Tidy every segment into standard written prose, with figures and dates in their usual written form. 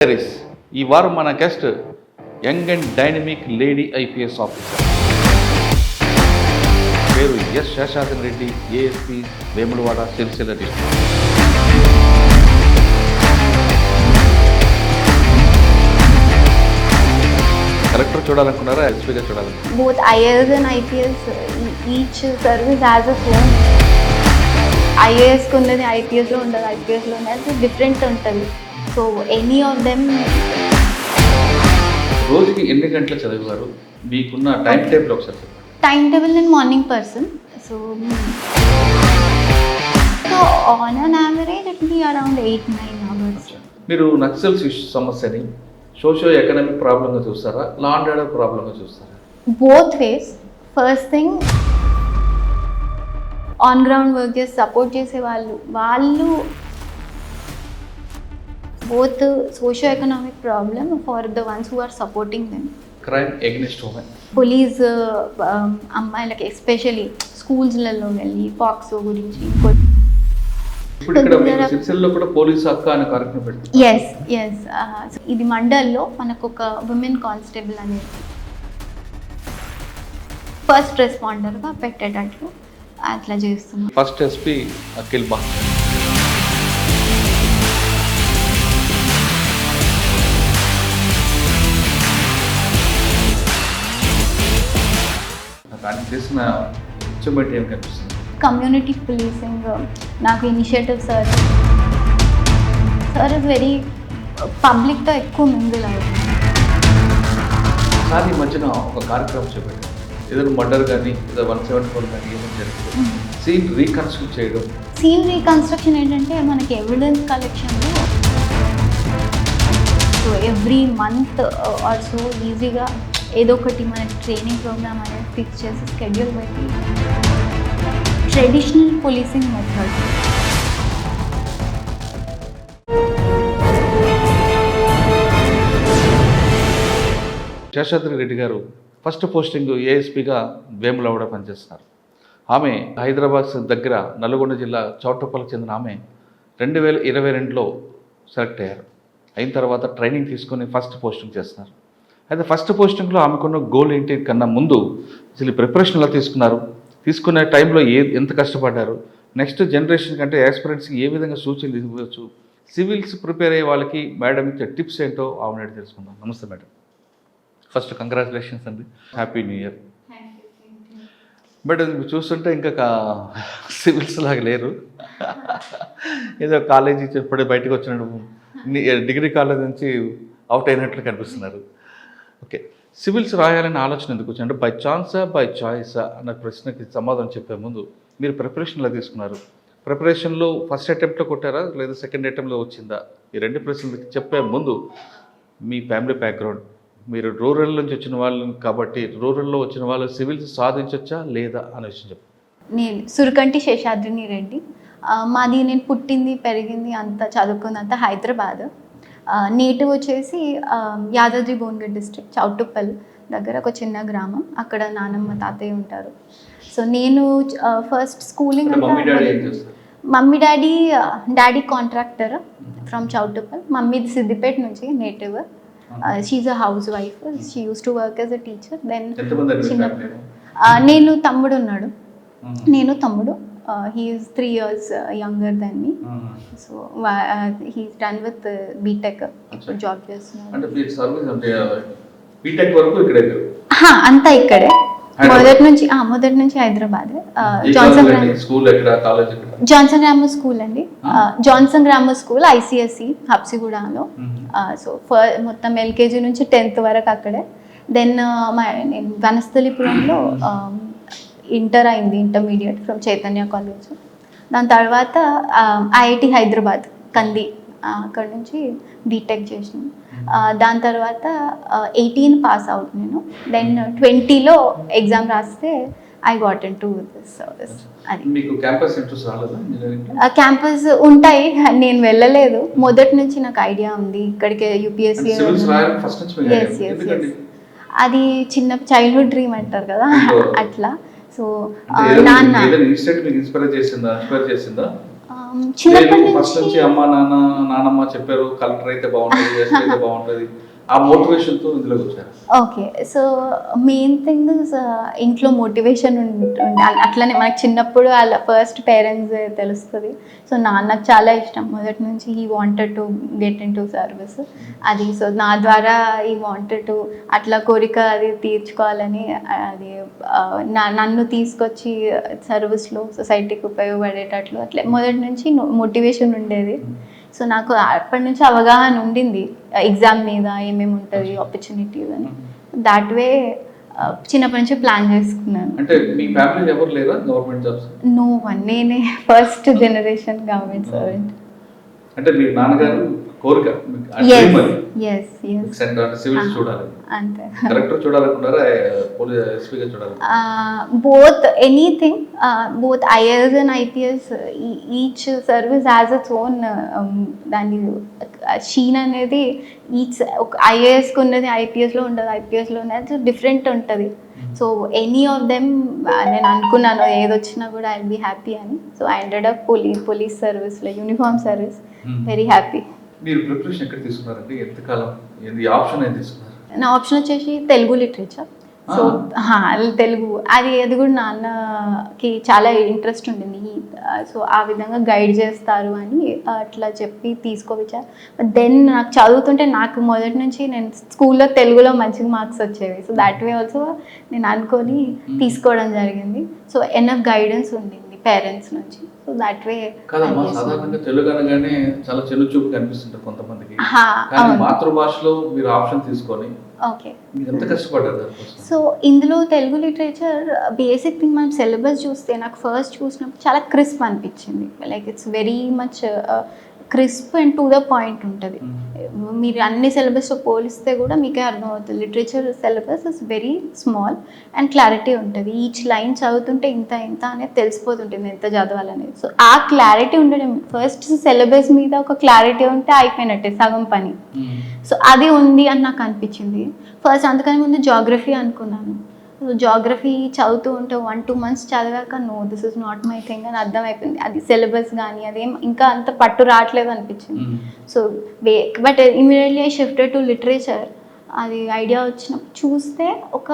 ఈ వారం మన guest young and dynamic lady IPS officer పేరు S Seshadri Reddy, ASP Vemulawada Sircilla district. Collector చూడాలనుకున్నారా, ఎస్పీగా చూడాలనుకున్నారా? Both IAS and IPS, each service has a own. IAS కు ఉన్నది IPS లో ఉండదు, IPS లో ఉన్నది డిఫరెంట్ ఉంటుంది. So any of them. రోజుకి ఎన్ని గంటలు చదివారు? మీకున్న టైం టేబుల్ ఒకసారి చెప్పండి. టైం టేబుల్ నేను morning person. So on an average it be around 8-9 hours. మీరు నక్సల్స్ సమస్యని సోషియో ఎకనామిక్ ప్రాబ్లంగా చూస్తారా, లా అండ్ ఆర్డర్ ప్రాబ్లంగా చూస్తారా? Both ways. First thing, on ground work చేసి సపోర్ట్ చేసే వాళ్ళు both socio-economic problem for the ones who are supporting them. Crime against women. Police అమ్మాయిలకి especially స్కూల్స్లలో వెళ్ళి పాక్సో గురించి ఇప్పుడు ఇక్కడ మీకు సిరిసిల్లలో కూడా పోలీస్ అక్క అనే కార్యక్రమం పెట్టారు. ఎస్ ఇది మండల్లో మనకు ఒక ఉమెన్ కానిస్టేబుల్ అనేది ఫస్ట్ రెస్పాండర్గా పెట్టేటట్లు అట్లా చేస్తున్నాం. ఫస్ట్ ఎస్పీ అఖిల్ బా. దానికి చేసిన అచీవ్మెంట్ ఏం కనిపిస్తుంది? కమ్యూనిటీ పోలీసింగ్ నాకు ఇనిషియేటివ్ సార్ ఇస్ వెరీ పబ్లిక్తో ఎక్కువ మింగిల్ అవుతుంది. సార్ ఈ మధ్యన ఒక కార్యక్రమం చేపట్టారు, ఏదైనా మర్డర్ కానీ ఏదో 174 కానీ ఏమైనా జరిగింది, సీన్ రీకన్స్ట్రక్ట్ చేయడం. సీన్ రీకన్స్ట్రక్షన్ ఏంటంటే మనకి ఎవిడెన్స్ కలెక్షన్లో so every month or so ఈజీగా ఏదో ఒకటి మన ట్రైనింగ్ ప్రోగ్రామ్ అనేది ఫిక్స్ చేసి స్కెడ్యూల్ పెట్టి traditional policing method. Seshadri Reddy గారు ఫస్ట్ పోస్టింగ్ ఏఎస్పీగా వేములవాడ పనిచేస్తున్నారు. ఆమె హైదరాబాద్ దగ్గర నల్గొండ జిల్లా చౌటుప్పల్కి చెందిన ఆమె 2022లో సెలెక్ట్ అయ్యారు. అయిన తర్వాత ట్రైనింగ్ తీసుకొని ఫస్ట్ పోస్టింగ్ చేస్తున్నారు. అయితే ఫస్ట్ పోస్టింగ్లో ఆమెకున్న గోల్ ఏంటి కన్నా ముందు అసలు ప్రిపరేషన్ ఎలా తీసుకున్నారు, తీసుకునే టైంలో ఎంత కష్టపడ్డారు, నెక్స్ట్ జనరేషన్ కంటే యాస్పిరెంట్స్కి ఏ విధంగా సూచనలు ఇవ్వచ్చు, సివిల్స్ ప్రిపేర్ అయ్యే వాళ్ళకి మేడం ఇచ్చే టిప్స్ ఏంటో ఆమె తెలుసుకుందాం. నమస్తే మేడం. ఫస్ట్ కంగ్రాచులేషన్స్ అండి, హ్యాపీ న్యూ ఇయర్. మేడం చూస్తుంటే ఇంకా సివిల్స్ లాగా లేరు, ఏదో కాలేజీ చెప్పడే బయటకు వచ్చినట్టు, డిగ్రీ కాలేజ్ నుంచి అవుట్ అయినట్లు కనిపిస్తున్నారు. ఓకే, సివిల్స్ రాయాలనే ఆలోచన ఎందుకు వచ్చింది? అంటే బై ఛాన్సా బై చాయిసా అన్న ప్రశ్నకి సమాధానం చెప్పే ముందు మీరు ప్రిపరేషన్లో తీసుకున్నారు, ప్రిపరేషన్లో ఫస్ట్ అటెంప్ట్లో కొట్టారా లేదా సెకండ్ అటెంప్ట్లో వచ్చిందా? ఈ రెండు ప్రశ్నలు చెప్పే ముందు మీ ఫ్యామిలీ బ్యాక్గ్రౌండ్, మీరు రూరల్ నుంచి వచ్చిన వాళ్ళు కాబట్టి రూరల్లో వచ్చిన వాళ్ళు సివిల్స్ సాధించవచ్చా లేదా అనే విషయం చెప్పండి. నేను సురకంటి శేషాద్రిని రెడ్డి. మాది నేను పుట్టింది పెరిగింది అంతా చదువుకుంది అంతా హైదరాబాద్. నేటివ్ వచ్చేసి యాదాద్రి భువనగిరి డిస్ట్రిక్ట్ చౌటుప్పల్ దగ్గర ఒక చిన్న గ్రామం. అక్కడ నానమ్మ తాతయ్య ఉంటారు. సో నేను first schooling mummy daddy contractor from Choutuppal. మమ్మీది సిద్దిపేట నుంచి native. She a house wife. She use to work as a teacher. Then చిన్నప్పుడు నేను తమ్ముడు ఉన్నాడు, నేను తమ్ముడు. He is 3 years younger than me. So he's done with BTech. ఇప్పుడు జాబ్ చేస్తున్నాడు. అంటే మీ సర్వీస్ అంటే BTech వరకు ఇక్కడే? అంతా ఇక్కడే. మొదటి నుంచి హైదరాబాద్. జాన్సన్ గ్రామర్ స్కూల్ అండి. జాన్సన్ గ్రామర్ స్కూల్ ICSE హబ్సిగూడలో. సో మొత్తం LKG నుంచి 10th వరకు అక్కడే. దెన్ నేను వనస్థలిపురంలో ఇంటర్ అయింది, ఇంటర్మీడియట్ ఫ్రమ్ చైతన్య కాలేజ్. దాని తర్వాత IIT హైదరాబాద్ కంది, అక్కడ నుంచి BTech చేసినాను. దాని తర్వాత 18 పాస్ అవుట్ నేను. దెన్ 20లో ఎగ్జామ్ రాస్తే I got in to this service. అది మీకు క్యాంపస్ ఇంట్రెస్ట్ రాలేదా? క్యాంపస్ ఉంటాయి, నేను వెళ్ళలేదు. మొదటి నుంచి నాకు ఐడియా ఉంది ఇక్కడికి UPSC. అది చిన్న చైల్డ్హుడ్ డ్రీమ్ అంటారు కదా, అట్లా. సో నాన్న చిన్నప్పటి ఫస్ట్ నుంచి నుంచి అమ్మ నాన్నమ్మ చెప్పారు కలెక్టర్ అయితే బాగుంటుంది, ఎస్పీ అయితే బాగుంటుంది, ఆ మోటివేషన్తో ఇందులోకి వచ్చారు. ఓకే, సో మెయిన్ థింగ్ ఇంట్లో మోటివేషన్ అట్లనే మనకు చిన్నప్పుడు వాళ్ళ ఫస్ట్ పేరెంట్స్ తెలుస్తుంది. సో నాన్నకు చాలా ఇష్టం మొదటి నుంచి, he wanted to get in to service అది. సో నా ద్వారా ఈ వాంటెడ్ టు అట్లా కోరిక అది తీర్చుకోవాలని అది నన్ను తీసుకొచ్చి సర్వీస్లో సొసైటీకి ఉపయోగపడేటట్లు అట్లా మొదటి నుంచి మోటివేషన్ ఉండేది. సో నాకు అప్పటి నుంచి అవగాహన ఉండింది ఎగ్జామ్ మీద ఏమేమి ఉంటుంది ఆపర్చునిటీస్ అని. దాట్ వే చిన్నప్పటి నుంచి ప్లాన్ చేసుకున్నాను. అంటే మీ ఫ్యామిలీలో ఎవరు లేరా గవర్నమెంట్ జాబ్స్? నో వన్, నేనే ఫస్ట్ జనరేషన్ గవర్నమెంట్ సర్వెంట్. అంటే మీ నాన్నగారు కోరిక సివిల్స్ చూడాలి, అంతే. కలెక్టర్ చూడాలనుకున్నారా, పోలీస్ ఎస్పీగా చూడాలి? Both anything, both IAS and IPS, each service has its own దాని షీన్ అనేది. ఈచ్ ఒక ఐఏఎస్కి ఉన్నది ఐపీఎస్లో ఉండదు, ఐపీఎస్లో ఉన్నది డిఫరెంట్ ఉంటుంది. సో ఎనీ ఆఫ్ దెమ్ నేను అనుకున్నాను ఏది వచ్చినా కూడా ఐ విల్ బీ హ్యాపీ అని. So I ended of police సర్వీస్లో, యూనిఫామ్ సర్వీస్, వెరీ హ్యాపీ. మీరు ప్రిపరేషన్ ఎక్కడ తీసుకున్నారండి, ఎంతకాలం, ఏంది ఆప్షన్ ఏం తీసుకున్నారు? నా ఆప్షన్ వచ్చేసి తెలుగు లిటరేచర్. సో తెలుగు అది కూడా నాన్నకి చాలా ఇంట్రెస్ట్ ఉండింది. సో ఆ విధంగా గైడ్ చేస్తారు అని అట్లా చెప్పి తీసుకోవచ్చా. దెన్ నాకు చదువుతుంటే నాకు మొదటి నుంచి నేను స్కూల్లో తెలుగులో మంచిగా మార్క్స్ వచ్చేవి. సో దాట్ వే ఆల్సో నేను అనుకొని తీసుకోవడం జరిగింది. సో ఎనఫ్ గైడెన్స్ ఉండింది పేరెంట్స్ నుంచి. సో దాట్ వే. కాదమ్మా, సాధారణంగా తెలుగు అనగానే చాలా చెల్లు చూపు కనిపిస్తుంటారు కొంతమందికి, కానీ మాతృభాషలో మీరు ఆప్షన్ తీసుకొని ఓకే, మీరు ఎంత కష్టపడ్డారు? సో ఇందులో తెలుగు లిటరేచర్ బేసిక్ థింగ్ మనం సిలబస్ చూస్తే నాకు ఫస్ట్ చూసినప్పుడు చాలా క్రిస్ప్ అనిపించింది. Like it's very much crisp and to the point ఉంటుంది. మీరు అన్ని సిలబస్తో పోలిస్తే కూడా మీకే అర్థమవుతుంది. Literature syllabus is very small and clarity ఉంటుంది. ఈచ్ లైన్ చదువుతుంటే ఇంత ఇంత అనేది తెలిసిపోతుంటుంది ఎంత చదవాలనేది. సో ఆ క్లారిటీ ఉండడం, ఫస్ట్ సిలబస్ మీద ఒక క్లారిటీ ఉంటే అయిపోయినట్టే సగం పని. సో అది ఉంది అని నాకు అనిపించింది ఫస్ట్. అందుకని ముందు జాగ్రఫీ అనుకున్నాను. సో జాగ్రఫీ చదువుతూ ఉంటే 1-2 months చదివాక no, this is not my thing అని అర్థమైపోయింది. అది సిలబస్ కానీ అదేం ఇంకా అంత పట్టు రావట్లేదు అనిపించింది. So but immediately I shifted to literature. అది ఐడియా వచ్చినప్పుడు చూస్తే ఒక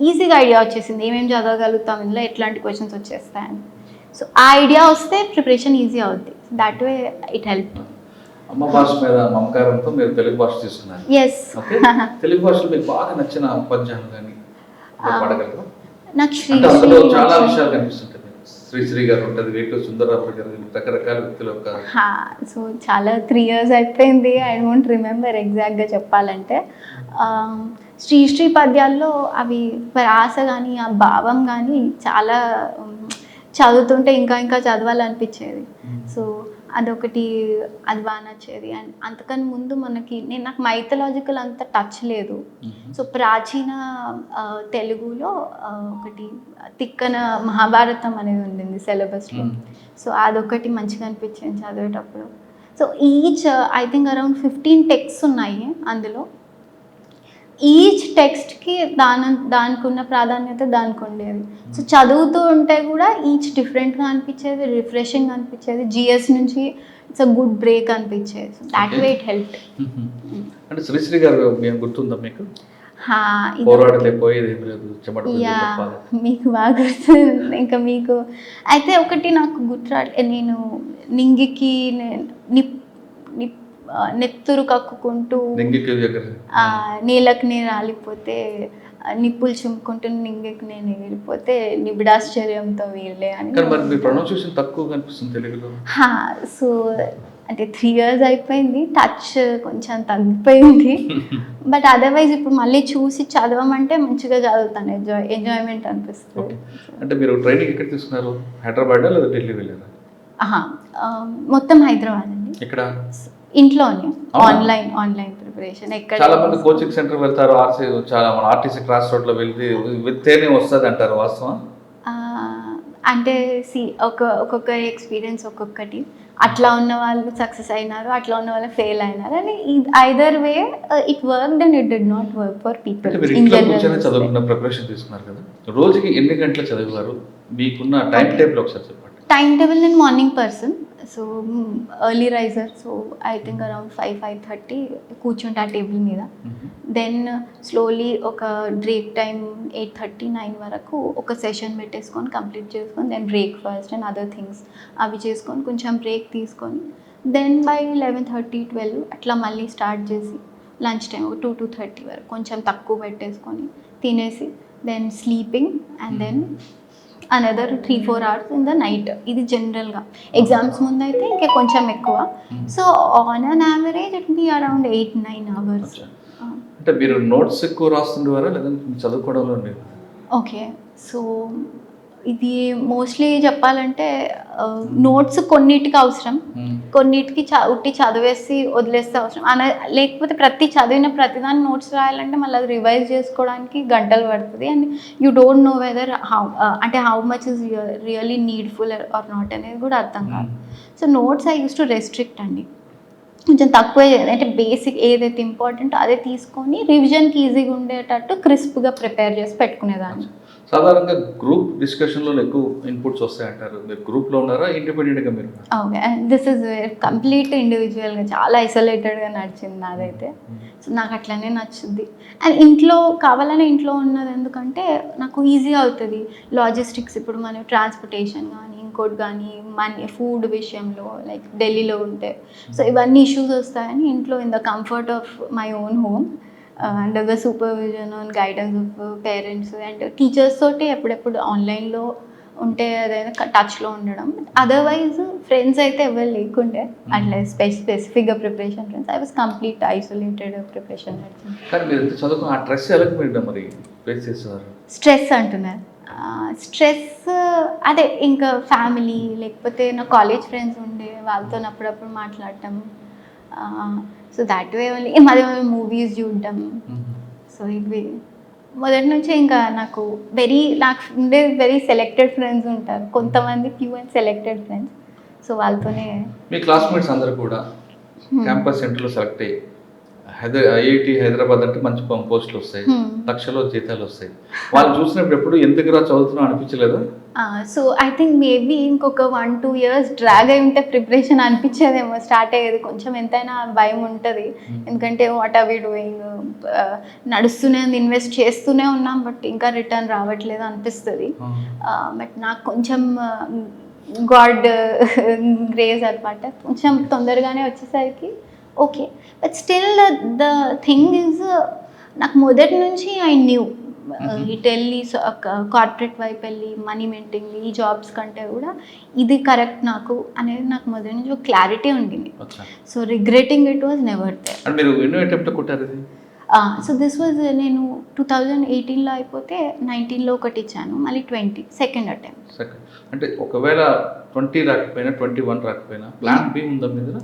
ఈజీగా ఐడియా వచ్చేసింది, ఏమేమి చదవగలుగుతాం ఇందులో, ఎట్లాంటి క్వశ్చన్స్ వచ్చేస్తాయని. సో ఆ ఐడియా వస్తే ప్రిపరేషన్ ఈజీ అవుద్ది. That way it help. అమ్మ భాష మీద మమకారంతో మీరు తెలుగు భాష తీసుకున్నారు. ఎస్. తెలుగు భాషలో మీకు బాగా నచ్చిన పద్యాలు కానీ పాడగలరా? నాకు అందులో చాలా విషయాలు కనిపిస్తుంటాయి. శ్రీశ్రీ గారు ఉంటుంది, వేటూరు సుందరరావు గారు, రకరకాల వ్యక్తులు. సో చాలా 3 years అయిపోయింది. ఐ డోంట్ రిమెంబర్ ఎగ్జాక్ట్గా చెప్పాలంటే. శ్రీశ్రీ పద్యాల్లో అవి ప్రాస కానీ ఆ భావం కానీ చాలా చదువుతుంటే ఇంకా ఇంకా చదవాలనిపించేది. సో అదొకటి, అది బాగా నచ్చేది. అండ్ అంతకని ముందు నాకు మైథలాజికల్ అంత టచ్ లేదు. సో ప్రాచీన తెలుగులో ఒకటి తిక్కన మహాభారతం అనేది ఉండింది సిలబస్లో. సో అదొకటి మంచిగా అనిపించింది చదివేటప్పుడు. So each I think around 15 texts ఉన్నాయి అందులో. ఈచ్ టెక్స్ట్కి దానికి ఉన్న ప్రాధాన్యత దానికి ఉండేది. సో చదువుతూ ఉంటే కూడా ఈచ్ డిఫరెంట్గా అనిపించేది, రిఫ్రెషింగ్ అనిపించేది. జిఎస్ నుంచి ఇట్స్ అ గుడ్ బ్రేక్ అనిపించేది. So that way it help. అంటే శ్రీశ్రీ గారు మేము గుర్తుందా మీకు? మీకు బాగా గుర్తుంది. ఇంకా మీకు అయితే ఒకటి నాకు నేను నింగికి నెత్తురు కక్కుకుంటూ నీళ్ళకి నేను రాలిపోతే, నిప్పులు చుమ్ముకుంటూ నింగికి నేను ఎగిరిపోతే నిబిడాశ్చర్యంతో వీళ్ళే అని. సో అంటే 3 years అయిపోయింది, టచ్ కొంచెం తగ్గిపోయింది. బట్ అదర్వైజ్ ఇప్పుడు మళ్ళీ చూసి చదవమంటే మంచిగా చదువుతాను, ఎంజాయ్మెంట్ అనిపిస్తుంది. అంటే మీరు ట్రైనింగ్ ఎక్కడ తీసుకున్నారు? హైదరాబాద్ లేదా ఢిల్లీ వెళ్ళారా? మొత్తం హైదరాబాద్ అండి. ఇక్కడ ఇంట్లోనే ఆన్లైన్ ప్రిపరేషన్. ఎక్కడ చాలా మంది కోచింగ్ సెంటర్ వెళ్తారు, చాలా ఆర్టీసీ క్రాస్ రోడ్ లో వెళ్తేనే వస్తుంది అంటారు, వాస్తవం? అంటే ఒక్కొక్క ఎక్స్పీరియన్స్ ఒక్కొక్కటి. అట్లా ఉన్న వాళ్ళు సక్సెస్ అయినారు, అట్లా ఉన్న వాళ్ళు ఫెయిల్ అయినారు అని. Either way it worked and it did not work for people. చదువుకున్న ప్రిపరేషన్ తీసుకున్నారు కదా, రోజుకి ఎన్ని గంటలు చదివారు? మీకున్న టైం టేబుల్ ఒకసారి చెప్పండి. టైం టేబుల్, నేను morning person. So early riser, so I think around 5:30 కూర్చుంటే ఆ టేబుల్ మీద. దెన్ స్లోలీ ఒక బ్రేక్ టైం 8:30-9 వరకు ఒక సెషన్ పెట్టేసుకొని కంప్లీట్ చేసుకొని then breakfast and other things అవి చేసుకొని కొంచెం బ్రేక్ తీసుకొని దెన్ బై 11:30-12 అట్లా మళ్ళీ స్టార్ట్ చేసి లంచ్ టైం 2-2:30 వరకు కొంచెం తక్కువ పెట్టేసుకొని తినేసి then sleeping and then another 3-4 hours in the night. ఇది జనరల్గా ఎగ్జామ్స్ ముందు అయితే ఇంకా కొంచెం ఎక్కువ. So on an average it be around 8-9 hours. అంటే మీరు నోట్స్ ఎక్కువ రాస్తుండేవారా లేదంటే చదువుకోవడంలో ఉండేది? ఓకే, సో ఇది మోస్ట్లీ చెప్పాలంటే నోట్స్ కొన్నిటికి అవసరం, కొన్నిటికి ఉట్టి చదివేసి వదిలేస్తే అవసరం లేకపోతే చదివిన ప్రతిదాన్ని నోట్స్ రాయాలంటే మళ్ళీ అది రివైజ్ చేసుకోవడానికి గంటలు పడుతుంది. And you don't know whether how much is really needful or not అనేది కూడా అర్థం కాదు. So notes I use to restrict అండి, కొంచెం తక్కువే, అంటే బేసిక్ ఏదైతే ఇంపార్టెంట్ అదే తీసుకొని రివిజన్కి ఈజీగా ఉండేటట్టు క్రిస్ప్గా ప్రిపేర్ చేసి పెట్టుకునేదాన్ని. సాధారణంగా గ్రూప్ డిస్కషన్లో ఎక్కువ ఇన్పుట్స్ వస్తాయంటారు. మీరు గ్రూప్లో ఉన్నారా ఇండిపెండెంట్గా మీరు? ఓకే, దిస్ ఇస్ కంప్లీట్ ఇండివిజువల్గా చాలా ఐసోలేటెడ్గా నడిచింది నాదైతే. సో నాకు అట్లనే నచ్చుద్ది. అండ్ ఇంట్లో కావాలనే ఇంట్లో ఉన్నది ఎందుకంటే నాకు ఈజీ అవుతుంది లాజిస్టిక్స్. ఇప్పుడు మనం ట్రాన్స్పోర్టేషన్ కానీ ఇంకోటి కానీ మనీ ఫుడ్ విషయంలో లైక్ ఢిల్లీలో ఉంటే సో ఇవన్నీ ఇష్యూస్ వస్తాయని ఇంట్లో in the comfort of my own home under the supervision and guidance of parents and teachers తోటి ఎప్పుడెప్పుడు ఆన్లైన్లో ఉంటే అదైనా టచ్లో ఉండడం. అదర్వైజ్ ఫ్రెండ్స్ అయితే ఎవరు లేకుండే అట్లా స్పెసిఫిక్గా preparation friends. I was complete isolated preparation. కానీ మీరు ఎంత చదువుకున్న ఆ స్ట్రెస్ ఎలా మీరు మరి ఫేస్ చేసేవారు? స్ట్రెస్ అంటున్నారు, స్ట్రెస్ అదే ఇంకా ఫ్యామిలీ లేకపోతే నా కాలేజ్ ఫ్రెండ్స్ ఉండే వాళ్ళతో అప్పుడప్పుడు మాట్లాడటం. సో దాట్ వే ఓన్లీ మధ్య మూవీస్ చూడటం. సో ఇవి మొదటి నుంచి ఇంకా నాకు ఉండే వెరీ సెలెక్టెడ్ ఫ్రెండ్స్ ఉంటారు, కొంతమంది few and selected friends. So వాళ్ళతోనే. మీ క్లాస్మేట్స్ అందరూ కూడా క్యాంపస్ సెంటర్లో సెలెక్ట్ అయ్యి ఐఐటి హైదరాబాద్ అంటే మంచి పోస్టులు వస్తాయి, లక్షలో జీతాలు వస్తాయి. వాళ్ళు చూసినప్పుడు ఎప్పుడు ఎందుకురా చదువుతున్నావు అనిపించలేదా? సో ఐ థింక్ మేబీ ఇంకొక 1-2 years డ్రాగ్ అయి ఉంటే ప్రిపరేషన్ అనిపించేదేమో, స్టార్ట్ అయ్యేది. కొంచెం ఎంతైనా భయం ఉంటుంది, ఎందుకంటే వాట్ ఆర్ వి డూయింగ్, నడుస్తూనే ఉంది, ఇన్వెస్ట్ చేస్తూనే ఉన్నాం బట్ ఇంకా రిటర్న్ రావట్లేదు అనిపిస్తుంది. బట్ నాకు కొంచెం గాడ్ గ్రేస్ అనమాట, కొంచెం తొందరగానే వచ్చేసరికి okay. But still the thing is నాకు మొదటి నుంచి ఐ న్యూ ఇటు వెళ్ళి కార్పొరేట్ వైపు వెళ్ళి మనీ మెయింటైన్ ఈ జాబ్స్ కంటే కూడా ఇది కరెక్ట్ నాకు అనేది నాకు మొదటి నుంచి ఒక క్లారిటీ ఉండింది. So regretting it was never there. So this was నేను 2018లో అయిపోతే 19లో ఒకటి ఇచ్చాను, మళ్ళీ 20 సెకండ్ అటెంప్ట్. అంటే ఒకవేళ 20 రాకపోయినా 21 రాకపోయినా ప్లాన్ బి ఉందా మీ దగ్గర?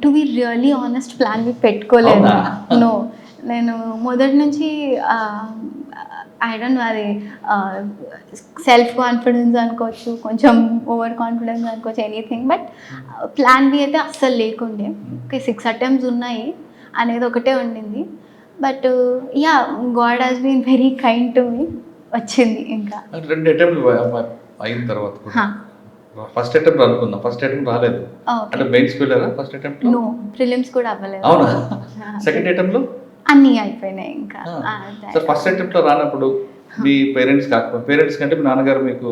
To be really honest plan B పెట్టుకోలేదు. నో, నేను మొదటి నుంచి ఐ డోంట్ నో, అది సెల్ఫ్ కాన్ఫిడెన్స్ అనుకోవచ్చు, కొంచెం ఓవర్ కాన్ఫిడెన్స్ అనుకోవచ్చు, ఎనీథింగ్. బట్ ప్లాన్ బి అయితే అస్సలు లేకుండే. ఓకే, 6 attempts ఉన్నాయి అనేది ఒకటే ఉండింది. But yeah, God has been very kind to me, వచ్చింది. ఇంకా 2 attempts అయిన తర్వాత ఫస్ట్ అటెంప్ట్ అనుకుందాం, ఫస్ట్ అటెంప్ట్ రాలేదు అంటే మెయిన్స్ వెళ్ళారా? ఫస్ట్ అటెంప్ట్ నో, ప్రిలిమ్స్ కూడా అవ్వలేదు. అవునా? సెకండ్ అటెంప్ట్ లో అన్నీ అయిపోయినాయి. ఇంకా ఫస్ట్ అటెంప్ట్ లో రానప్పుడు మీ పేరెంట్స్ కాకపోతే, పేరెంట్స్ కంటే మీ నాన్నగారు మీకు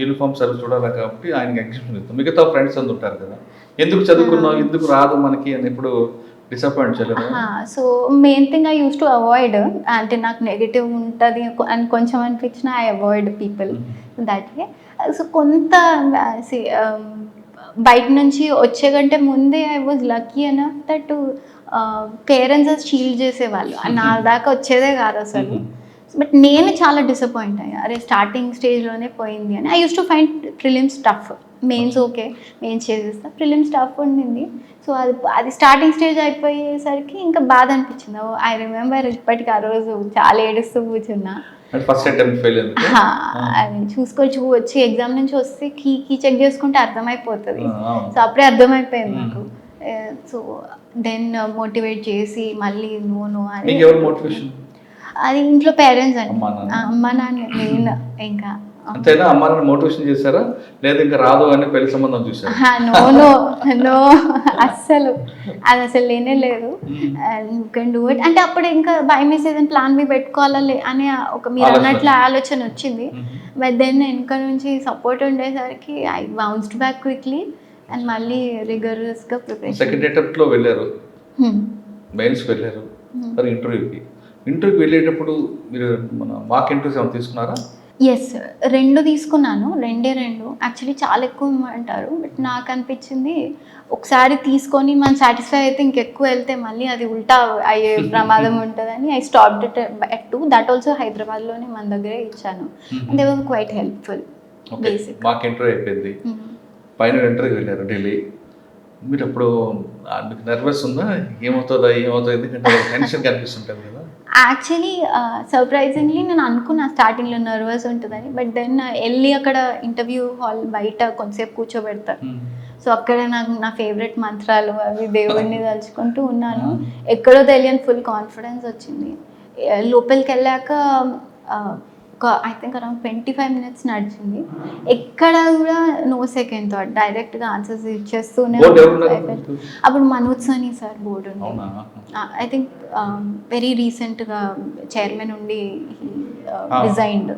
యూనిఫామ్ సర్వీస్ చూడాలి కాబట్టి ఆయనకి ఎగ్జిబిషన్ ఇస్తాం, మిగతా ఫ్రెండ్స్ అందు ఉంటారు కదా, ఎందుకు చదువుకున్నావు, ఎందుకు రాదు మనకి అని ఇప్పుడు డిసప్పాయింట్ చేయలేదు? So main thing I use to avoid, అంటే నాకు నెగిటివ్ ఉంటుంది అని కొంచెం అనిపించిన I avoid people that way. So కొంత బయట నుంచి వచ్చే కంటే ముందే I was lucky enough that parents shield చేసేవాళ్ళు, నా దాకా వచ్చేదే కాదు అసలు. బట్ నేను చాలా డిసప్పాయింట్ అయ్యా, అరే స్టార్టింగ్ స్టేజ్లోనే పోయింది అని. I use to find prelims tough, mains okay mains చేసేస్తా, ప్రిలిమ్స్ టఫ్ ఉండింది. సో అది స్టార్టింగ్ స్టేజ్ అయిపోయేసరికి ఇంకా బాధ అనిపించింది. ఐ రిమెంబర్ ఇప్పటికి ఆ రోజు చాలా ఏడుస్తూ కూర్చున్నా. ఫస్ట్ అటెంప్ట్ ఫెయిల్ అయింది. అది చూసుకొని వచ్చి ఎగ్జామ్ నుంచి వస్తే కీ చెక్ చేసుకుంటే అర్థమైపోతుంది. సో అప్పుడే అర్థమైపోయింది నాకు. సో దెన్ మోటివేట్ చేసి మళ్ళీ నో అని, అది ఇంట్లో పేరెంట్స్ అండి, అమ్మ నాన్న మెయిన్. ఇంకా అంతేనా? అమ్మాయిని మోటివేషన్ చేశారా, లేదా ఇంకా రాదు అని పెళ్లి సంబంధం చూసారా? నో నో నో, అస్సలు అది అసలు లేనే లేదు. యూ కెన్ డూ ఇట్ అంటే అప్పుడు ఇంకా భయం వేసేది, ప్లాన్ బి పెట్టుకోవాలా అనే ఒక మీరు అన్నట్లు ఆలోచన వచ్చింది. బట్ దెన్ వెనక నుంచి సపోర్ట్ ఉండేసరికి I bounced back quickly and మళ్ళీ రిగరస్గా ప్రిపరేషన్. సెకండ్ అటెంప్ట్లో వెళ్ళారు, మెయిల్స్ వెళ్ళారు, మరి ఇంటర్వ్యూకి వెళ్ళేటప్పుడు మీరు మన మాక్ ఇంటర్వ్యూస్ ఏమైనా తీసుకున్నారా? ఎస్, 2 తీసుకున్నాను, 2 యాక్చువల్లీ చాలా ఎక్కువ ఇవ్వమంటారు. బట్ నాకు అనిపించింది ఒకసారి తీసుకొని మనం సాటిస్ఫై అయితే ఇంకెక్కువ వెళ్తే మళ్ళీ అది ఉల్టా అయ్యే ప్రమాదం ఉంటుందని I stopped it at 2. That also హైదరాబాద్లోనే మన దగ్గరే ఇచ్చాను. And they were quiet helpful. Basic మాకు ఇంటర్వ్యూ అయిపోయింది, పైన ఇంటర్వ్యూకి వెళ్ళారు ఢిల్లీ. మీరు అప్పుడు మీకు నర్వస్ ఉందా, ఏమవుతుందా ఎందుకంటే టెన్షన్ కనిపిస్తుంటుంది కదా? యాక్చువల్లీ సర్ప్రైజింగ్లీ నేను అనుకున్నా స్టార్టింగ్లో నర్వస్ ఉంటుందని. బట్ దెన్ వెళ్ళి అక్కడ ఇంటర్వ్యూ హాల్ బయట కొంతసేపు కూర్చోబెడతారు. సో అక్కడ నాకు నా ఫేవరెట్ మంత్రాలు అవి దేవుడిని తలుచుకుంటూ ఉన్నాను. ఎక్కడో తెలియని ఫుల్ కాన్ఫిడెన్స్ వచ్చింది. లోపలికి వెళ్ళాక ఒక ఐ థింక్ అరౌండ్ 25 minutes నడిచింది. ఎక్కడ కూడా నో సెకండ్ థాట్, డైరెక్ట్గా ఆన్సర్స్ ఇచ్చేస్తూనే. అప్పుడు మనోజ్ సోని సార్ బోర్డు ఉంది, ఐ థింక్ వెరీ రీసెంట్గా చైర్మన్ ఉండి రిజైన్డ్.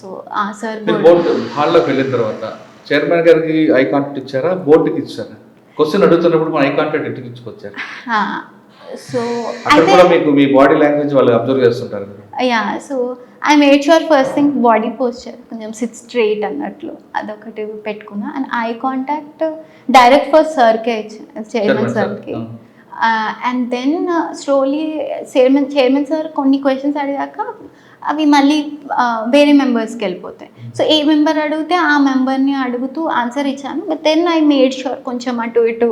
సో ఆ సార్ బోర్డు హాల్లోకి వెళ్ళిన తర్వాత చైర్మన్ గారికి ఐ కాంటాక్ట్ ఇచ్చారా, బోర్డుకి ఇచ్చారా? క్వశ్చన్ అడుగుతున్నప్పుడు మన ఐ కాంటాక్ట్ ఎట్టుకు ఇచ్చుకొచ్చారు. సో అక్కడ కూడా మీకు మీ బాడీ లాంగ్వేజ్ వాళ్ళు అబ్జర్వ్ చేస్తుంటారు. Yeah, so I made sure first thing body posture కొంచెం సిట్ స్ట్రైట్ అన్నట్లు అదొకటి పెట్టుకున్నా. And eye contact direct first సార్కే ఇచ్చాను, చైర్మన్ సార్కి. And then slowly chairman sir కొన్ని క్వశ్చన్స్ అడిగాక అవి మళ్ళీ వేరే మెంబర్స్కి వెళ్ళిపోతాయి. సో ఏ మెంబర్ అడిగితే ఆ మెంబర్ని అడుగుతూ ఆన్సర్ ఇచ్చాను. But then I made sure కొంచెం అటు ఇటు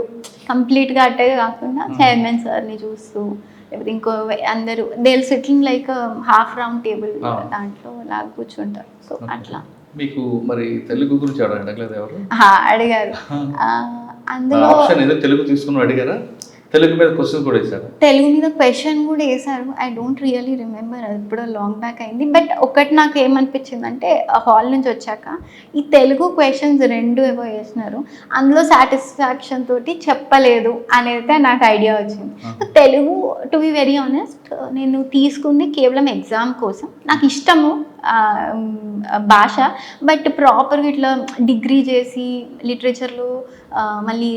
కంప్లీట్గా అట్టే కాకుండా చైర్మన్ సార్ని చూస్తూ, లేకపోతే ఇంకో అందరూ they will sitting like half round table, దాంట్లో లాగా కూర్చుంటారు. సో అట్లా. మీకు మరి తెలుగు గురించి అడగలేదు ఎవరు? అడిగారు. అందులో తెలుగు తీసుకుని అడిగారా? తెలుగు మీద క్వశ్చన్ కూడా వేశారు. తెలుగు మీద క్వశ్చన్ కూడా వేశారు. ఐ డోంట్ రియలీ రిమెంబర్, అది ఎప్పుడో లాంగ్ బ్యాక్ అయింది. బట్ ఒకటి నాకు ఏమనిపించింది అంటే హాల్ నుంచి వచ్చాక ఈ తెలుగు క్వశ్చన్స్ 2 ఏవో వేసినారు, అందులో సాటిస్ఫాక్షన్ తోటి చెప్పలేదు అనేది నాకు ఐడియా వచ్చింది. Telugu to be very honest నేను తీసుకుంది కేవలం ఎగ్జామ్ కోసం. నాకు ఇష్టము భాష, బట్ ప్రాపర్గా ఇట్లా డిగ్రీ చేసి లిటరేచర్లో మళ్ళీ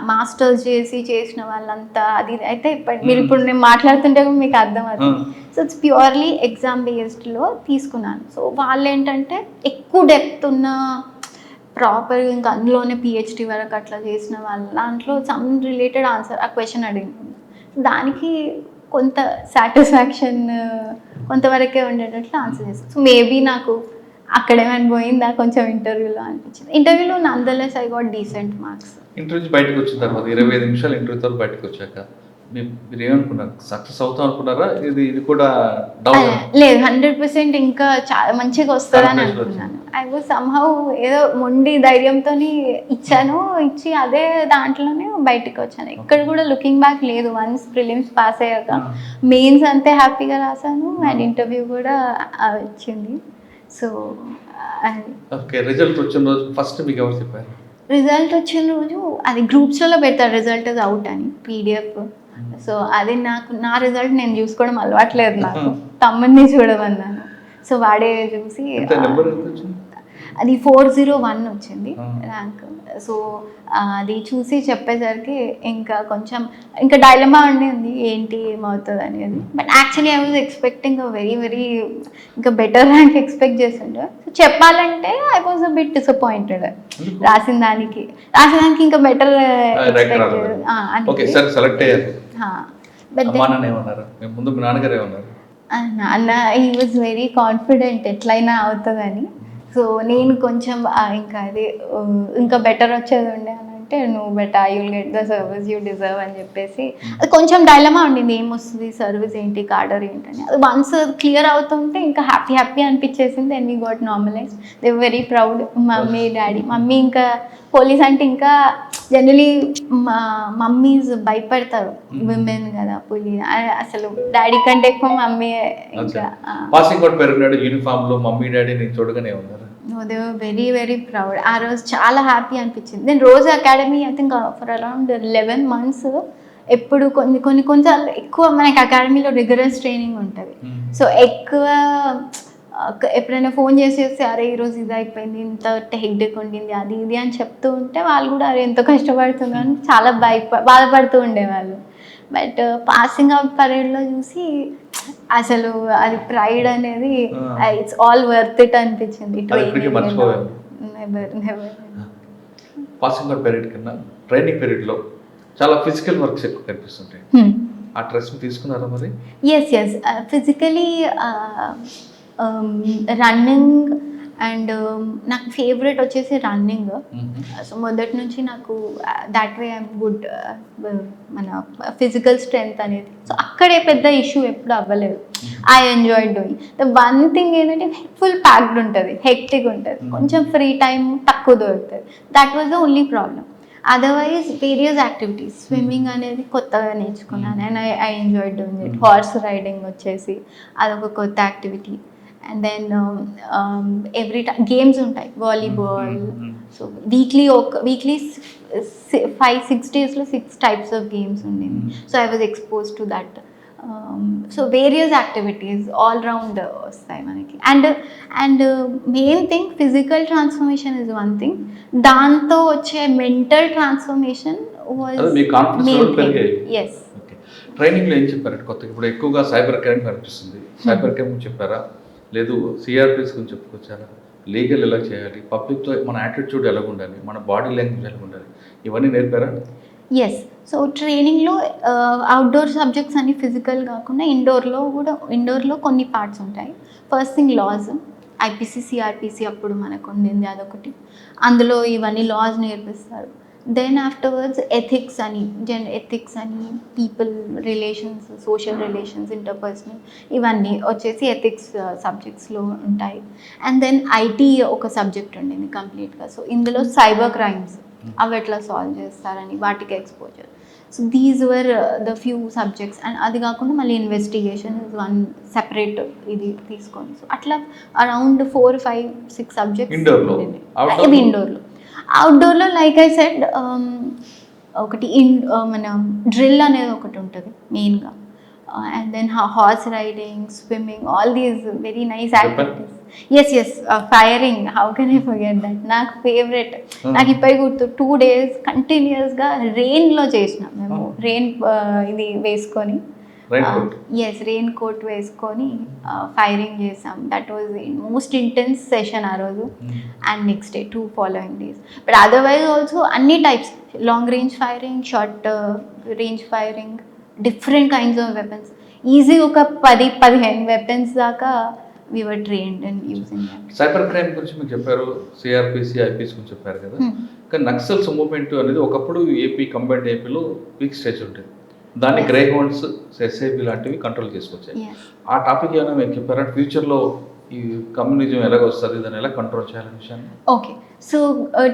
మాస్టర్స్ చేసిన వాళ్ళంతా అది అయితే మీరు ఇప్పుడు నేను మాట్లాడుతుంటే మీకు అర్థం అవుతుంది. సో ఇట్స్ ప్యూర్లీ ఎగ్జామ్ బేస్డ్లో తీసుకున్నాను. సో వాళ్ళు ఏంటంటే ఎక్కువ డెప్త్ ఉన్న ప్రాపర్గా ఇంకా అందులోనే పిహెచ్డి వరకు అట్లా చేసిన వాళ్ళ దాంట్లో సమ్ రిలేటెడ్ ఆన్సర్ ఆ క్వశ్చన్ అడిగింది. దానికి కొంత సాటిస్ఫాక్షన్ కొంతవరకే ఉండేటట్లు ఆన్సర్ చేస్తాను. సో మేబీ నాకు అక్కడేమని పోయిందా కొంచెం ఇంటర్వ్యూలో అనిపించింది. ఇంటర్వ్యూలో nonetheless I got decent marks. Interview బయటకు వచ్చిన తర్వాత 25 నిమిషాలు ఇంటర్వ్యూతో బయటకు వచ్చాక మీరు ఏమనుకున్నారు? సక్సెస్ అవుతాం అనుకున్నారా? ఇది కూడా లేదు, 100% ఇంకా చాలా మంచిగా వస్తుందని అనుకున్నాను. ఐ వాజ్ సమ్హౌ ఏదో మొండి ధైర్యంతో ఇచ్చాను, ఇచ్చి అదే దాంట్లోనే బయటకు వచ్చాను. ఇక్కడ కూడా లుకింగ్ బ్యాక్ లేదు. వన్స్ ప్రిలిమ్స్ పాస్ అయ్యాక మెయిన్స్ అంతే హ్యాపీగా రాశాను అండ్ ఇంటర్వ్యూ కూడా వచ్చింది. సో ఓకే, రిజల్ట్ వచ్చిన రోజు ఫస్ట్ మీకు ఎవరు చెప్పారు? రిజల్ట్ వచ్చిన రోజు అది గ్రూప్స్లో పెడతారు, రిజల్ట్ అవుట్ అని PDF. సో అది నా రిజల్ట్ నేను చూసుకోవడం అలవాట్లేదు, నాకు తమ్ముడిని చూడమన్నాను. సో వాడే చూసి అది 401 వచ్చింది ర్యాంక్. సో అది చూసి చెప్పేసరికి ఇంకా డైలమా ఉంది ఏంటి ఏమవుతుంది అనేది. But actually I was expecting very ఇంకా బెటర్ ర్యాంక్ ఎక్స్పెక్ట్ చేస్తుండే. సో చెప్పాలంటే I was a bit disappointed. రాసిన దానికి ఇంకా బెటర్ నాన్న హీ వాజ్ వెరీ కాన్ఫిడెంట్ ఎట్లయినా అవుతుందని. సో నేను కొంచెం ఇంకా బెటర్ వచ్చేది ఉండే అని అంటే నువ్వు beta you'll get the service you deserve అని చెప్పేసి అది కొంచెం డైలమా ఉండింది, ఏమొస్తుంది సర్వీస్ ఏంటి కార్డర్ ఏంటని. అది వన్స్ క్లియర్ అవుతుంటే ఇంకా హ్యాపీ అనిపించేసింది. And we got normalise. They very proud mummy daddy. Mummy ఇంకా పోలీస్ అంటే ఇంకా జనరలీ మమ్మీస్ భయపడతారు, విమెన్ కదా పోలీస్. అసలు డాడీ కంటే ఎక్కువ మమ్మీ ఇంకా. పాసింగ్ అవుట్ పెరిగినాడు యూనిఫామ్ లో మమ్మీ డాడీ నేను చూడగానే ఉన్నారు. They were very very proud. ఆ రోజు చాలా హ్యాపీ అనిపించింది. నేను రోజు academy I think for around 11 months ఎప్పుడు కొన్నిసార్లు ఎక్కువ మనకి అకాడమీలో రిగరస్ ట్రైనింగ్ ఉంటుంది. సో ఎక్కువ ఎప్పుడైనా ఫోన్ చేసేసి అరే ఈరోజు ఇది అయిపోయింది, ఇంత హెక్డెక్ ఉండింది, అది ఇది అని చెప్తూ ఉంటే వాళ్ళు కూడా అరే ఎంతో కష్టపడుతుందో అని చాలా బాధపడుతూ ఉండేవాళ్ళు. బట్ పాసింగ్ అవుట్ పరేడ్లో చూసి అసలు అది ప్రైడ్ అనేది ఇట్స్ ఆల్ వర్త్ ఇట్ అనిపించింది. పాసింగ్ అవుట్ పీరియడ్ కన్నా ట్రైనింగ్ పీరియడ్లో చాలా ఫిజికల్ వర్క్స్ ఎక్కువ కనిపిస్తుంటాయి. ఆ స్ట్రెస్ తీసుకున్నారా మరి? ఎస్ ఫిజికలీ రన్నింగ్ అండ్ నాకు ఫేవరెట్ వచ్చేసి రన్నింగ్. సో మొదటి నుంచి నాకు దాట్ వే ఐఎమ్ గుడ్ మన ఫిజికల్ స్ట్రెంగ్త్ అనేది. సో అక్కడే పెద్ద ఇష్యూ ఎప్పుడు అవ్వలేదు. I enjoy doing. The one thing ఏంటంటే ఫుల్ ప్యాక్డ్ ఉంటుంది, హెక్టిక్ ఉంటుంది, కొంచెం ఫ్రీ టైం తక్కువ దొరుకుతుంది. That was the only problem. Otherwise various activities, swimming అనేది కొత్తగా నేర్చుకున్నాను and I enjoy doing it. Horse riding వచ్చేసి అదొక కొత్త activity. And then every time games ఉంటాయి, వాలీబాల్. సో వీక్లీ 5-6 daysలో 6 types of గేమ్స్ ఉండింది. So I was expose to that. So various activities all round వస్తాయి మనకి. And main thing physical transformation is one thing, దాంతో వచ్చే mental transformation yes. ట్రైనింగ్లో ఏం చెప్పారంటే కొత్తగా ఇప్పుడు ఎక్కువగా సైబర్ క్రైమ్ కనిపిస్తుంది. సైబర్ క్రైమ్ చెప్పారా, లేదు సిఆర్పిస్ గురించి చెప్పుకొచ్చారా, లీగల్ ఎలా చేయాలి, పబ్లిక్తో మన యాటిట్యూడ్ ఎలా ఉండాలి, మన బాడీ లాంగ్వేజ్ ఎలా ఉండాలి, ఇవన్నీ నేర్పారా? ఎస్. సో ట్రైనింగ్లో అవుట్డోర్ సబ్జెక్ట్స్ అన్ని ఫిజికల్ కాకుండా ఇండోర్లో కొన్ని పార్ట్స్ ఉంటాయి. First thing laws, IPC CrPC అప్పుడు మనకు ఉండింది అదొకటి. అందులో ఇవన్నీ లాస్ నేర్పిస్తారు. దెన్ ఆఫ్టర్వర్డ్స్ ఎథిక్స్ అని people relations, social relations, interpersonal, ఇవన్నీ వచ్చేసి ఎథిక్స్ సబ్జెక్ట్స్లో ఉంటాయి. అండ్ దెన్ ఐటీ ఒక సబ్జెక్ట్ ఉండింది కంప్లీట్గా. సో ఇందులో సైబర్ క్రైమ్స్ అవి ఎట్లా సాల్వ్ చేస్తారని వాటికి exposure. So these were the few subjects. And అది కాకుండా మళ్ళీ ఇన్వెస్టిగేషన్ ఇస్ వన్ సెపరేట్ ఇది తీసుకొని. సో అట్లా అరౌండ్ 4-5-6 సబ్జెక్ట్స్ ఉండింది. ఇవి ఇండోర్లో. అవుట్డోర్లో లైక్ ఐ సెడ్ ఒకటి మన డ్రిల్ అనేది ఒకటి ఉంటుంది మెయిన్గా. And then horse riding, swimming, all these very nice activities. Yes firing, how can I forget that. నాకు ఫేవరెట్. నాకు ఇప్పటి గుర్తు 2 days కంటిన్యూస్గా రెయిన్లో చేసినాం మేము. రెయిన్ ఇది వేసుకొని రెయిన్ కోట్ వేసుకొని ఫైరింగ్ చేసాం. That was most intense session ఆ రోజు. And next day 2 following days. But otherwise also అన్ని types, long range firing, short range firing, different kinds of weapons. Easy ఒక 10-15 వెపన్స్ దాకా we were trained in using that. Cyber crime గురించి మీకు చెప్పారు, CrPC, IPS గురించి చెప్పారు కదా. కానీ నక్సల్స్ మూవ్మెంట్ అనేది ఒకప్పుడు కంబైన్డ్ ఏపీలో పీక్ స్టేజ్ ఉంటుంది. దాన్ని గ్రే హౌండ్స్, ఎస్ఐబి లాంటివి కంట్రోల్ చేసుకొచ్చాయి. ఆ టాపిక్ ఏమైనా మీకు చెప్పారా? ఫ్యూచర్లో ఈ కమ్యూనిజం ఎలాగ వస్తుంది, దాన్ని ఎలా కంట్రోల్ చేయాలనే విషయాన్ని? ఓకే. సో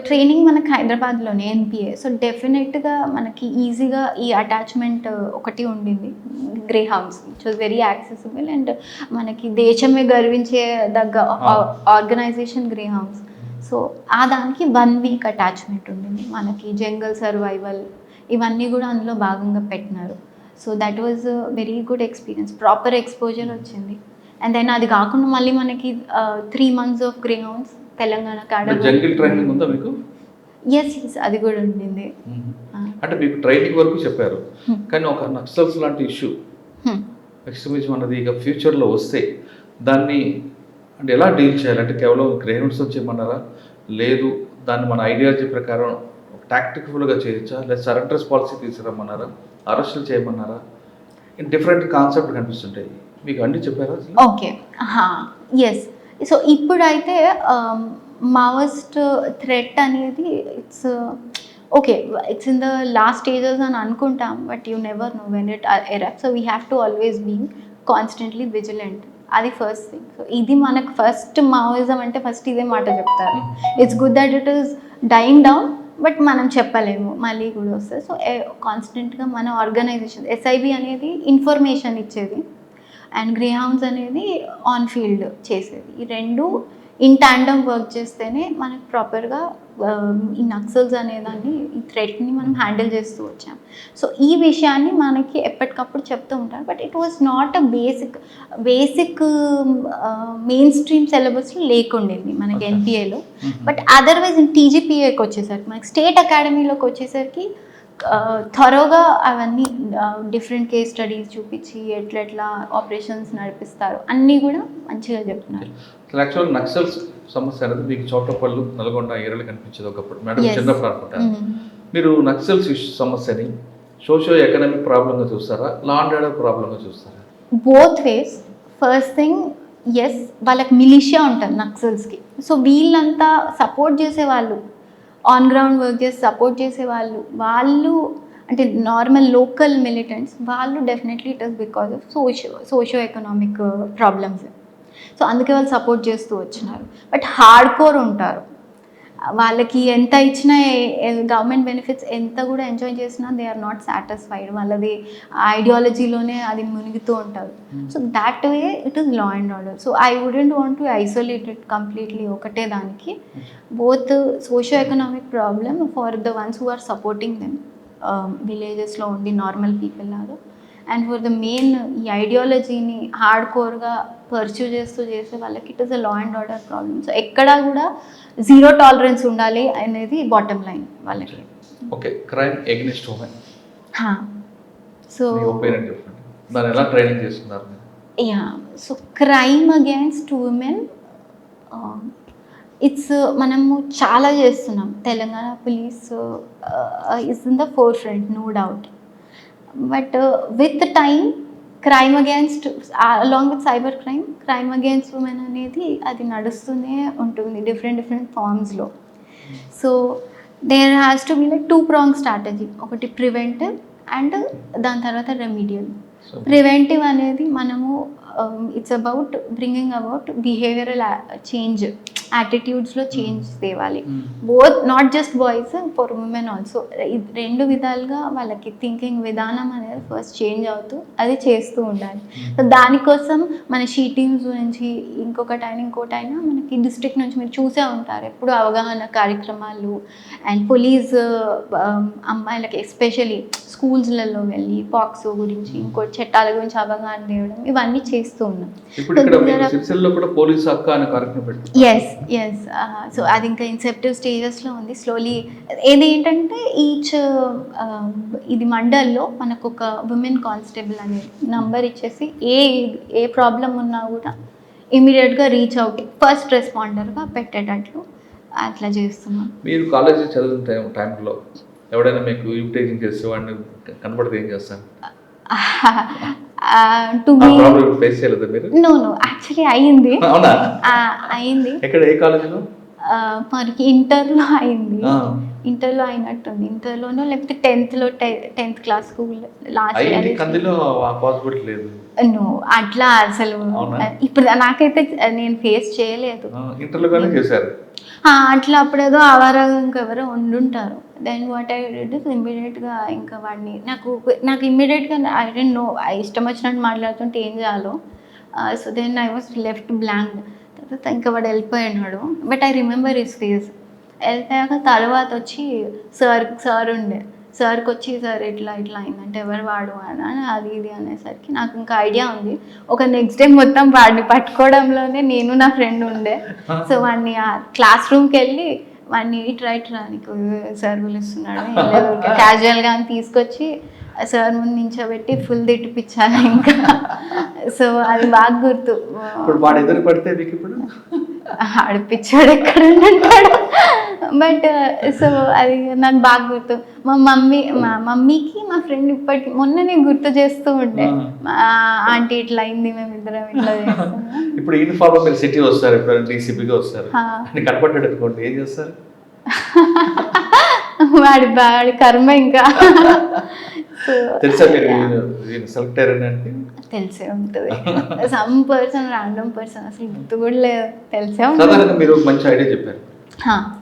ట్రైనింగ్ మనకి హైదరాబాద్లోనే ఎన్పిఏ. సో డెఫినెట్గా మనకి ఈజీగా ఈ అటాచ్మెంట్ ఒకటి ఉండింది, grey hounds, which was very accessible. And మనకి దేశమే గర్వించే దగ్గ ఆర్గనైజేషన్ గ్రే హౌండ్స్. సో ఆ దానికి 1 week అటాచ్మెంట్ ఉండింది. మనకి జంగల్ సర్వైవల్ ఇవన్నీ కూడా అందులో భాగంగా పెట్టినారు. So that was very good experience, proper exposure వచ్చింది. అండ్ దెన్ అది కాకుండా మళ్ళీ మనకి 3 months of grey hounds Telangana jungle training ఉందా మీకు? ఎస్ అది కూడా ఉండింది. అంటే మీకు ట్రైనింగ్ వరకు చెప్పారు, కానీ ఒక నక్సల్స్ లాంటి ఇష్యూ, ఎక్స్ట్రీమిజం అన్నది ఇక ఫ్యూచర్లో వస్తే దాన్ని అంటే ఎలా డీల్ చేయాలి? అంటే కేవలం గ్రే హౌండ్స్ చేయమన్నారా, లేదు దాన్ని మన ఐడియాలజీ ప్రకారం టాక్టికల్గా చేయొచ్చా, లేదా సరెండర్స్ పాలసీ తీసుకురమ్మన్నారా, అరెస్టులు చేయమన్నారా? డిఫరెంట్ కాన్సెప్ట్ కనిపిస్తుంటాయి. మీకు అన్నీ చెప్పారా? Okay, yes. సో ఇప్పుడైతే మావోయిస్ట్ థ్రెట్ అనేది it's okay it's in the last stages అని అనుకుంటాం but you never know when it erupt so we have to always be constantly vigilant అది ఫస్ట్ థింగ్ సో ఇది మనకు ఫస్ట్ మావోయిజం అంటే first ఇదే మాట చెప్తారు it's good that it is dying down but మనం చెప్పలేము మళ్ళీ కూడా వస్తుంది సో కాన్స్టెంట్గా మన ఆర్గనైజేషన్ ఎస్ఐబి అనేది ఇన్ఫర్మేషన్ ఇచ్చేది అండ్ గ్రేహౌండ్స్ అనేది ఆన్ ఫీల్డ్ చేసేది ఈ రెండు ఇన్ టాండమ్ వర్క్ చేస్తేనే మనకు ప్రాపర్గా ఈ నక్సల్స్ అనేదాన్ని ఈ థ్రెట్ని మనం హ్యాండిల్ చేస్తూ వచ్చాం సో ఈ విషయాన్ని మనకి ఎప్పటికప్పుడు చెప్తూ ఉంటారు but it was not a basic main stream సిలబస్లో లేకుండేది మనకి ఎన్పిఏలో బట్ అదర్వైజ్ టీజీపీఏకి వచ్చేసరికి మనకి స్టేట్ అకాడమీలోకి వచ్చేసరికి త్వరగా అవన్నీ డిఫరెంట్ కేస్ స్టడీస్ చూపించి ఎట్లా ఆపరేషన్స్ నడిపిస్తారు అన్నీ కూడా మంచిగా చెప్తున్నారు యాక్చువల్ నక్సల్స్ సమస్య అనేది మీకు చోటపల్లి నల్గొండ ఏరియాలో కనిపించేది ఒకప్పుడు మేడం చిన్నప్పుడు అనుకుంటాను మీరు నక్సల్స్ సమస్యని సోషియో ఎకనామిక్ ప్రాబ్లంగా చూస్తారా లా అండ్ ఆర్డర్ ప్రాబ్లంగా చూస్తారా both ways first thing yes వాళ్ళకి మిలిషియా ఉంటుంది నక్సల్స్కి సో వీళ్ళంతా సపోర్ట్ చేసేవాళ్ళు ఆన్ గ్రౌండ్ వర్క్ చేసి సపోర్ట్ చేసేవాళ్ళు అంటే నార్మల్ లోకల్ మిలిటెంట్స్ వాళ్ళు definitely it is because of socio economic problems so అందుకే వాళ్ళు సపోర్ట్ చేస్తూ వచ్చినారు బట్ హార్డ్ కోర్ ఉంటారు వాళ్ళకి ఎంత ఇచ్చినా గవర్నమెంట్ బెనిఫిట్స్ ఎంత కూడా ఎంజాయ్ చేసినా దే ఆర్ నాట్ సాటిస్ఫైడ్ వాళ్ళది ఐడియాలజీలోనే అది మునిగితూ ఉంటారు so that way it is law and order so I wouldn't want to isolate it completely ఒకటే దానికి both socio economic problem for the ones who are supporting them విలేజెస్లో ఉండి normal people లాగా and for the main ఈ ఐడియాలజీని hard కోర్గా pursue చేసే వాళ్ళకి it is a law and order problem so ఎక్కడా కూడా జీరో టాలరెన్స్ ఉండాలి అనేది బాటమ్ లైన్ వాళ్ళకి okay crime against women so దాన్ని ఎలా ట్రైనింగ్ చేస్తున్నారు yeah so crime against women it's మనము చాలా చేస్తున్నాం Telangana police is in the forefront no doubt but with time crime against along with cyber crime against women అనేది అది నడుస్తూనే ఉంటుంది డిఫరెంట్ ఫార్మ్స్లో so there has to be like 2-pronged strategy ఒకటి preventive and దాని తర్వాత రెమిడియల్ ప్రివెంటివ్ అనేది మనము it's about bringing about behavioural change యాటిట్యూడ్స్లో చేంజ్ తేవాలి both not just boys for women also రెండు విధాలుగా వాళ్ళకి థింకింగ్ విధానం అనేది ఫస్ట్ చేంజ్ అవుతూ అది చేస్తూ ఉండాలి సో దానికోసం మన షీటింగ్స్ నుంచి ఇంకోటైనా మనకి డిస్ట్రిక్ట్ నుంచి మీరు చూసే ఉంటారు ఎప్పుడు అవగాహన కార్యక్రమాలు అండ్ పోలీస్ అమ్మాయిలకి ఎస్పెషలీ స్కూల్స్లలో వెళ్ళి పాక్సో గురించి ఇంకో చట్టాల గురించి అవగాహన తేవడం ఇవన్నీ చేస్తూ ఉన్నాం ఎస్ సో అది ఇంకా ఇన్సెప్టివ్ స్టేజెస్లో ఉంది స్లోలీ ఏది ఏంటంటే ఇది మండల్లో మనకు ఒక ఉమెన్ కానిస్టేబుల్ అనేది నంబర్ ఇచ్చేసి ఏ ప్రాబ్లం ఉన్నా కూడా ఇమీడియట్గా రీచ్ అవుట్ ఫస్ట్ రెస్పాండర్గా పెట్టేటట్లు అట్లా చేస్తున్నాం. మీరు కాలేజీ చదువుతున్న టైంలో ఎవడైనా మీకు ఇన్విటేషన్ చేస్తే వాడిని కనపడితే ఏం చేస్తాను? నో యాక్చువల్లీ అయింది. ఎక్కడ, ఏ కాలేజీలో? మనకి ఇంటర్లో అయింది. ఇంటర్లో అయినట్టుంది. ఇంటర్లోనో లేకపోతే 10th క్లాస్ స్కూల్ లాస్ట్ లేదు. నో అట్లా అసలు ఇప్పుడు నాకైతే నేను ఫేస్ చేయలేదు. అట్లా అప్పుడేదో ఆవారాగా ఇంకెవరో ఉండుంటారు. Then what I did is ఇమ్మీడియట్గా ఇంకా వాడిని నాకు ఇమ్మీడియట్గా ఐ డోంట్ నో ఇష్టం వచ్చినట్టు మాట్లాడుతుంటే ఏం చేయాలో. So then I was left blank. తర్వాత ఇంకా వాడు వెళ్ళిపోయినాడు. But I remember his face. వెళ్ళిపోయాక తర్వాత వచ్చి సార్ ఉండే. సార్కి వచ్చి సార్ ఇట్లా అయిందంటే ఎవరు వాడు అని అది ఇది అనేసరికి నాకు ఇంకా ఐడియా ఉంది. ఒక నెక్స్ట్ డే మొత్తం వాడిని పట్టుకోవడంలోనే నేను నా ఫ్రెండ్ ఉండే. సో వాడిని ఆ క్లాస్ రూమ్కి వెళ్ళి వాడిని ఇట్రా నీకు సార్ పిలుస్తున్నాడు క్యాజువల్గా అని తీసుకొచ్చి సార్ ముందు నించోబెట్టి ఫుల్ తిట్టిపించాలి ఇంకా. సో అది బాగా గుర్తు. ఆడిపించాడు ఎక్కడ ఉంటాడు. బట్ సో అది నాకు బాగా గుర్తు. మా మమ్మీకి మా ఫ్రెండ్ ఇప్పటికి మొన్ననే గుర్తు చేస్తూ ఉండే, ఆంటీ ఇట్లా అయింది, మేమిద్దరం ఇట్లా చేస్తాం. ఇప్పుడు యూనిఫామ్ మీరు సిటీ వస్తారు, ఇప్పుడు డీసీపీగా వస్తారు, కనపడ్డాడు అనుకోండి, ఏం చేస్తారు? వాడి కర్మ ఇంకా. సో తెలుసా మీరు సెలెక్ట్ అయ్యారంటే? తెలిసే ఉంటుంది. సమ్ పర్సన్ ర్యాండమ్ పర్సన్ అసలు గుర్తు కూడా లేదు, తెలిసే ఉంటుంది. సాధారణంగా మీరు మంచి ఐడియా చెప్పారు.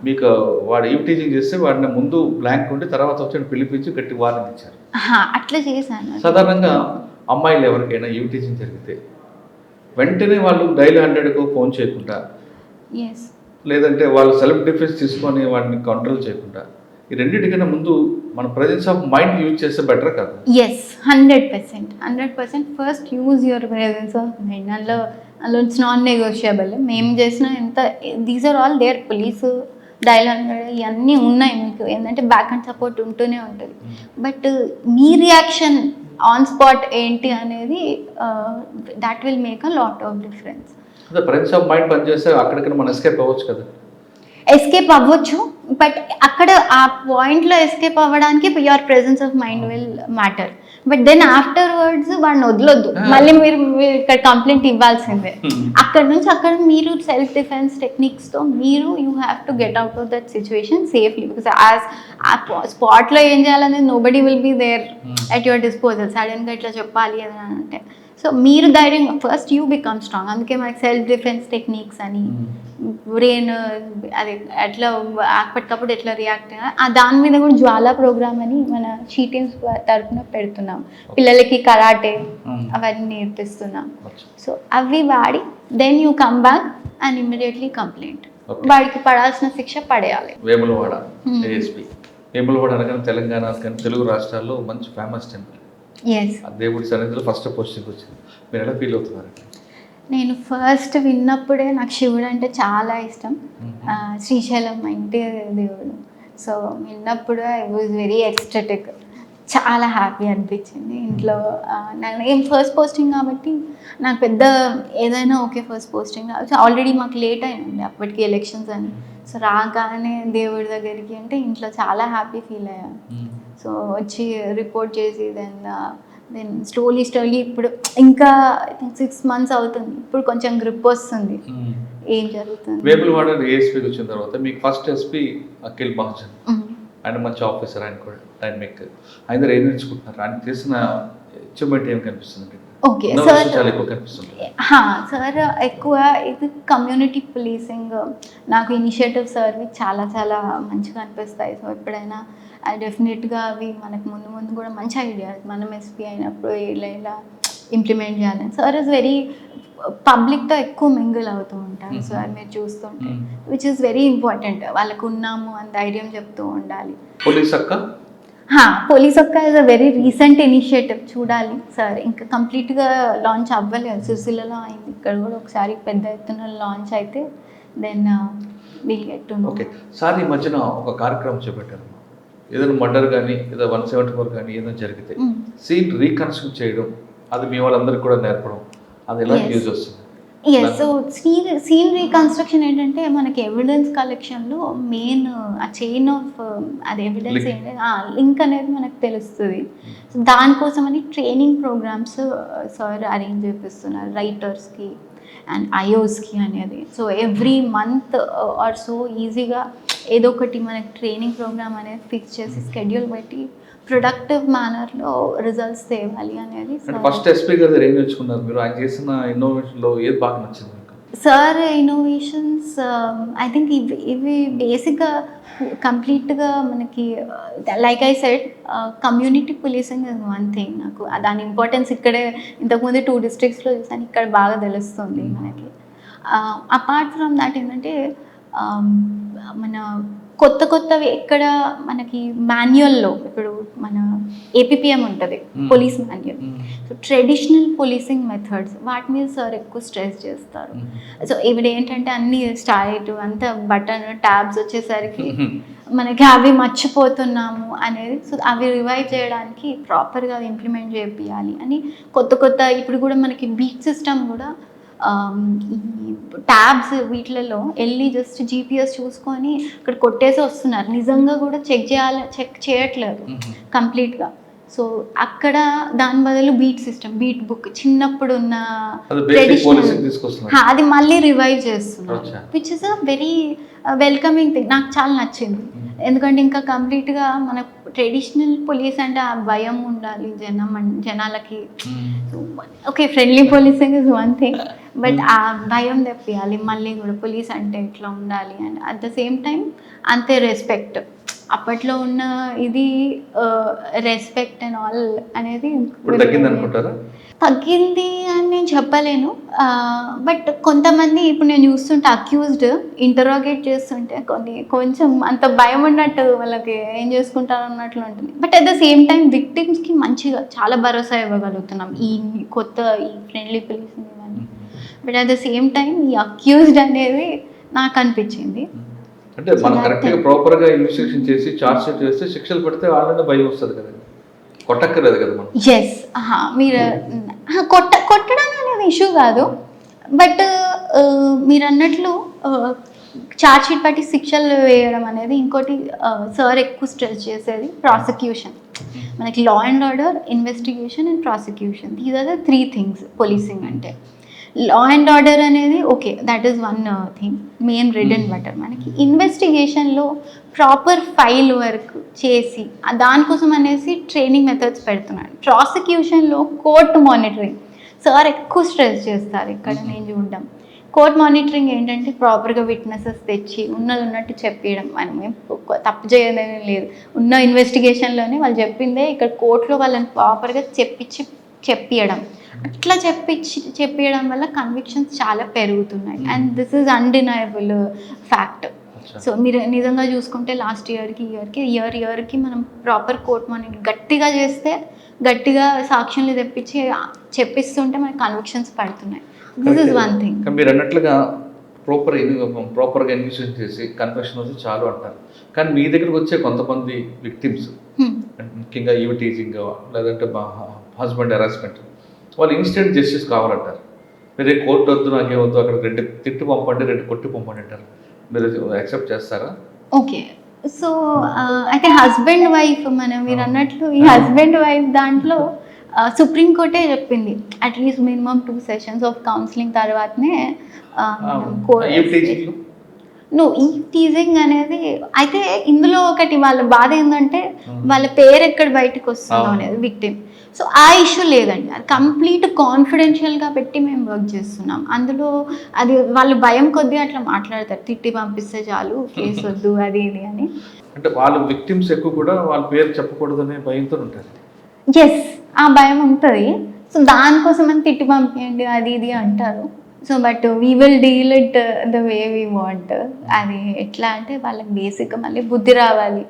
మీకు వాడు ఈవ్ టీచింగ్ చేస్తే వాడిని ముందు బ్లాంక్ ఉండి తర్వాత వచ్చి పిలిపించి గట్టి వార్నింగ్ ఇచ్చారు. అట్లా చేశాను. సాధారణంగా అమ్మాయిలు ఎవరికైనా ఈవ్ టీచింగ్ జరిగితే వెంటనే వాళ్ళు డైలీ 100కు ఫోన్ చేయకుండా, లేదంటే వాళ్ళు సెల్ఫ్ డిఫెన్స్ తీసుకొని వాడిని కంట్రోల్ చేయకుండా, ఈ రెండింటికన్నా ముందు మన ప్రెజెన్స్ ఆఫ్ మైండ్ యూజ్ చేస్తే బెటర్ కాదు? 100% first use your presence of mind. అందులో ఇట్స్ నాన్ నెగోషియబుల్. మేము చేసిన ఎంత these are all there. Police, dial 100 ఇవన్నీ ఉన్నాయి మీకు. ఏంటంటే బ్యాక్ అండ్ సపోర్ట్ ఉంటూనే ఉంటుంది. But me reaction on spot ఏంటి అనేది that will make a lot of difference. అదే ప్రెజెన్స్ ఆఫ్ మైండ్ పనిచేస్తే అక్కడికన్నా మనం ఎస్కేప్ అవ్వచ్చు కదా. ఎస్కేప్ అవ్వచ్చు, బట్ అక్కడ ఆ పాయింట్లో ఎస్కేప్ అవ్వడానికి your presence of mind will matter. But then afterwards వాడిని వదలొద్దు, మళ్ళీ మీరు ఇక్కడ కంప్లైంట్ ఇవ్వాల్సిందే. అక్కడ నుంచి అక్కడ మీరు సెల్ఫ్ డిఫెన్స్ టెక్నిక్స్తో మీరు you have to get out of that situation సేఫ్లీ. బికాస్ ఆ స్పాట్లో ఏం చేయాలనేది nobody will be there at your disposal. సడన్గా ఇట్లా చెప్పాలి అని అంటే సో మీరు ధైర్యంగా ఫస్ట్ యూ బికమ్ స్ట్రాంగ్. అందుకే మనకి సెల్ఫ్ డిఫెన్స్ టెక్నిక్స్ అని, బ్రెయిన్ అది ఎట్లా అప్పటికప్పుడు ఎట్లా రియాక్ట్ దాని మీద కూడా జ్వాలా ప్రోగ్రామ్ అని మన షీటీమ్స్ తరఫున పెడుతున్నాం. పిల్లలకి కరాటే అవన్నీ నేర్పిస్తున్నాం. సో అవి వాడి then you come back and immediately complaint. వాడికి పడాల్సిన శిక్ష పడేయాలి. వేములవాడ ఏఎస్పీ. వేములవాడ అనగానే తెలంగాణ కానీ తెలుగు రాష్ట్రాల్లో మంచి ఫేమస్ టెంపుల్. దేవుడి సన్నిధిలో ఫస్ట్ పోస్టింగ్ వచ్చింది. మీరు ఎలా ఫీల్ అవుతున్నారు? నేను ఫస్ట్ విన్నప్పుడే నాకు శివుడు అంటే చాలా ఇష్టం. శ్రీశైలం మా ఇంటి దేవుడు. సో విన్నప్పుడు ఐ వాజ్ వెరీ ఎక్స్టెటిక్. చాలా హ్యాపీ అనిపించింది. ఇంట్లో నాకు ఏం ఫస్ట్ పోస్టింగ్ కాబట్టి నాకు పెద్ద ఏదైనా ఓకే ఫస్ట్ పోస్టింగ్ కావచ్చు. ఆల్రెడీ మాకు లేట్ అయింది అప్పటికి ఎలక్షన్స్ అని. సో రాగానే దేవుడి దగ్గరికి అంటే ఇంట్లో చాలా హ్యాపీ ఫీల్ అయ్యాను. సో వచ్చి రిపోర్ట్ చేసి దెన్ స్లోలీ ఇప్పుడు ఇంకా 6 months అవుతుంది. ఇప్పుడు కొంచెం గ్రిప్ వస్తుంది ఏం జరుగుతుంది. వేములవాడ ఏఎస్పీకి వచ్చిన తర్వాత మీకు ఫస్ట్ ఎస్పీ అఖిల్ మహాజన్, ఆయన మంచి ఆఫీసర్. ఆయన కూడా డైనమిక్. ఆయన ఏం నేర్చుకుంటున్నారు? ఆయన చేసిన అచీవ్మెంట్ ఏం కనిపిస్తుంది? ఓకే సార్, చాలా ఎక్కువ కనిపిస్తుంది. సార్ ఎక్కువ ఇది కమ్యూనిటీ పోలీసింగ్ నాకు ఇనిషియేటివ్ సార్వి చాలా చాలా మంచిగా అనిపిస్తాయి. సో ఎప్పుడైనా డెఫినెట్గా అవి మనకు ముందు కూడా మంచి ఐడియా. మనం ఎస్పీ అయినప్పుడు ఇలా ఇంప్లిమెంట్ చేయాలని. సార్ ఇస్ వెరీ పబ్లిక్తో ఎక్కువ మింగిల్ అవుతూ ఉంటారు సార్. మీరు చూస్తుంటే విచ్ ఇస్ వెరీ ఇంపార్టెంట్. వాళ్ళకు ఉన్నాము అని ధైర్యం చెప్తూ ఉండాలి. పోలీస్ అక్క is a very recent initiative. చూడాలి సార్, ఇంకా కంప్లీట్గా లాంచ్ అవ్వలేదు. సిరిసిల్లలో అయింది. ఇక్కడ కూడా ఒకసారి పెద్ద ఎత్తున లాంచ్ అయితే then will get to know. Okay sir, ఈ మధ్యన ఒక కార్యక్రమం చేపట్టారు. ఏదైనా మర్డర్ కానీ ఏదో 174 కానీ ఏదైనా జరిగితే సీన్ రీకన్స్ట్రక్ట్ చేయడం, అది మీ వాళ్ళందరికీ కూడా నేర్పడం, అది ఎలా యూజ్ వస్తుంది? సో సీన్ రీకన్స్ట్రక్షన్ ఏంటంటే మనకి ఎవిడెన్స్ కలెక్షన్లో మెయిన్ ఆ చైన్ ఆఫ్ అది ఎవిడెన్స్ ఏంటంటే లింక్ అనేది మనకు తెలుస్తుంది. సో దానికోసమని ట్రైనింగ్ ప్రోగ్రామ్స్ సార్ అరేంజ్ చేపిస్తున్నారు రైటర్స్కి అండ్ ఐఓస్కి అనేది. So every month or so ఈజీగా ఏదో ఒకటి మనకి ట్రైనింగ్ ప్రోగ్రామ్ అనేది ఫిక్స్ చేసి స్కెడ్యూల్ పెట్టి ప్రొడక్టివ్ మేనర్లో రిజల్ట్స్ తేవాలి అనేది. ఫస్ట్ ఎస్పీ గారు ఏం నేర్చుకున్నారు మీరు? ఆయన చేసిన ఇన్నోవేషన్లో ఏది బాగా నచ్చింది సార్? ఇన్నోవేషన్స్ ఐ థింక్ ఇవి బేసిక్గా కంప్లీట్గా మనకి like I said community policing is one thing. నాకు దాని ఇంపార్టెన్స్ ఇక్కడే ఇంతకుముందు 2 districtsలో చూసాను, ఇక్కడ బాగా తెలుస్తుంది మనకి. అపార్ట్ ఫ్రమ్ దాట్ ఏంటంటే మన కొత్తవి ఎక్కడ మనకి మాన్యువల్లో ఇప్పుడు మన ఏపీఎం ఉంటుంది police manual. So traditional policing methods వాటి మీద సార్ ఎక్కువ స్ట్రెస్ చేస్తారు. సో ఇవి ఏంటంటే అన్ని స్ట్రైట్ అంతా బటన్ ట్యాబ్స్ వచ్చేసరికి మనకి అవి మర్చిపోతున్నాము అనేది. సో అవి రివైవ్ చేయడానికి ప్రాపర్గా ఇంప్లిమెంట్ చేయాలి అని కొత్త ఇప్పుడు కూడా మనకి బీట్ సిస్టమ్ కూడా ఈ ట్యాబ్స్ వీటిలలో వెళ్ళి జస్ట్ జీపీఎస్ చూసుకొని ఇక్కడ కొట్టేసి వస్తున్నారు. నిజంగా కూడా చెక్ చేయట్లేదు కంప్లీట్గా. సో అక్కడ దాని బదులు బీట్ సిస్టమ్, బీట్ బుక్ చిన్నప్పుడు ఉన్న ట్రెడిషనల్ అది మళ్ళీ రివైవ్ చేస్తున్నారు, which is a very welcoming thing. నాకు చాలా నచ్చింది. ఎందుకంటే ఇంకా కంప్లీట్గా మన ట్రెడిషనల్ పోలీస్ అంటే ఆ భయం ఉండాలి జనాలకి. Okay, friendly policing is one thing, but ఆ భయం తెప్పియాలి మళ్ళీ కూడా పోలీస్ అంటే ఇట్లా ఉండాలి and at the same time అంతే రెస్పెక్ట్. అప్పట్లో ఉన్న ఇది రెస్పెక్ట్ అండ్ ఆల్ అనేది తగ్గింది అని నేను చెప్పలేను. బట్ కొంతమంది ఇప్పుడు నేను చూస్తుంటే అక్యూజ్డ్ ఇంటరాగేట్ చేస్తుంటే కొంచెం అంత భయం ఉన్నట్టు వాళ్ళకి ఏం చేసుకుంటారు అన్నట్లు ఉంటుంది. But at the same time విక్టిమ్స్కి మంచిగా చాలా భరోసా ఇవ్వగలుగుతున్నాం ఈ ఫ్రెండ్లీ పోలీసింగ్ ఇవన్నీ. But at the same time ఈ అక్యూజ్డ్ అనేది నాకు అనిపించింది. అంటే మనం కరెక్ట్గా ప్రాపర్గా ఇన్వెస్టిగేషన్ చేసి చార్జ్ షీట్ చేస్తే శిక్షలు పెడితే వాళ్ళనే భయం వస్తుంది కదా, కొట్టక్కర్లేదు కదా మనం. ఎస్, మీరు కొట్టడం అనేది ఇష్యూ కాదు. బట్ మీరు అన్నట్లు చార్జ్ షీట్ బట్టి శిక్షలు వేయడం అనేది ఇంకోటి. సార్ ఎక్కువ స్ట్రెస్ చేసేది ప్రాసిక్యూషన్. మనకి law and order, investigation and prosecution, these are the 3 things policing అంటే. లా అండ్ ఆర్డర్ అనేది okay, that is one thing, main red and butter. మనకి ఇన్వెస్టిగేషన్లో ప్రాపర్ ఫైల్ వర్క్ చేసి దానికోసం అనేసి ట్రైనింగ్ మెథడ్స్ పెడుతున్నాడు. ప్రాసిక్యూషన్లో కోర్టు మానిటరింగ్ సార్ ఎక్కువ stress చేస్తారు ఇక్కడ నేను చూడడం. కోర్ట్ మానిటరింగ్ ఏంటంటే ప్రాపర్గా విట్నెసెస్ తెచ్చి ఉన్నట్టు చెప్పేయడం. మనం ఏం తప్పు చేయదని లేదు, ఉన్న ఇన్వెస్టిగేషన్లోనే వాళ్ళు చెప్పిందే ఇక్కడ కోర్టులో వాళ్ళని ప్రాపర్గా చెప్పియడం. అట్లా చెప్పియడం వల్ల కన్విక్షన్స్ చాలా పెరుగుతున్నాయి and this is undeniable fact. So మీరు నిజంగా చూసుకుంటే లాస్ట్ ఇయర్కి మనం ప్రాపర్ కోర్ట్ మానిటరింగ్ గట్టిగా చేస్తే, గట్టిగా సాక్ష్యాలు చెప్పిస్తుంటే మనకి కన్విక్షన్స్ పడుతున్నాయి. This is one thing. మీరు అన్నట్లుగా ప్రాపర్గా ఇన్వెస్టిగేషన్ చేసి కన్ఫెషన్ వచ్చి చాలు అంటారు. కానీ మీ దగ్గరకు వచ్చే కొంతమంది విక్టిమ్స్, ముఖ్యంగా టీజింగ్ లేదంటే హస్బెండ్ హెరాస్మెంట్, వాళ్ళు ఇన్స్టెంట్ జస్టిస్ కావాలంటారు. మీరు కోర్టు వద్దు, నాకేమొద్దు, అక్కడ 2 తిట్టు పంపండి, 2 కొట్టి పంపండి అంటారు. మీరు యాక్సెప్ట్ చేస్తారా? ఓకే, సో అయితే హస్బెండ్ వైఫ్ మీరు అన్నట్లు ఈ హస్బెండ్ వైఫ్ దాంట్లో సుప్రీంకోర్టే చెప్పింది at least minimum 2 sessions of counselling తర్వాతనే ఈ టీజింగ్ అనేది. అయితే ఇందులో ఒకటి వాళ్ళ బాధ ఏంటంటే వాళ్ళ పేరు ఎక్కడ బయటకు వస్తుందో అనేది విక్టిమ్. సో ఆ ఇష్యూ లేదండి, అది కంప్లీట్ కాన్ఫిడెన్షియల్గా పెట్టి మేము వర్క్ చేస్తున్నాం. అందులో అది వాళ్ళు భయం కొద్దీ అట్లా మాట్లాడతారు, తిట్టి పంపిస్తే చాలు, కేసు వద్దు, అది ఇది అని. అంటే వాళ్ళు విక్టిమ్స్ ఎక్కువ కూడా వాళ్ళ పేరు చెప్పకూడదు అనే భయంతో ఉంటారు. ఎస్, ఆ భయం ఉంటుంది. సో దానికోసం అని తిట్టి పంపించండి అది ఇది అంటారు. So but we will deal it the way we want. అది ఎట్లా అంటే వాళ్ళకి బేసిక్గా మళ్ళీ బుద్ధి రావాలి.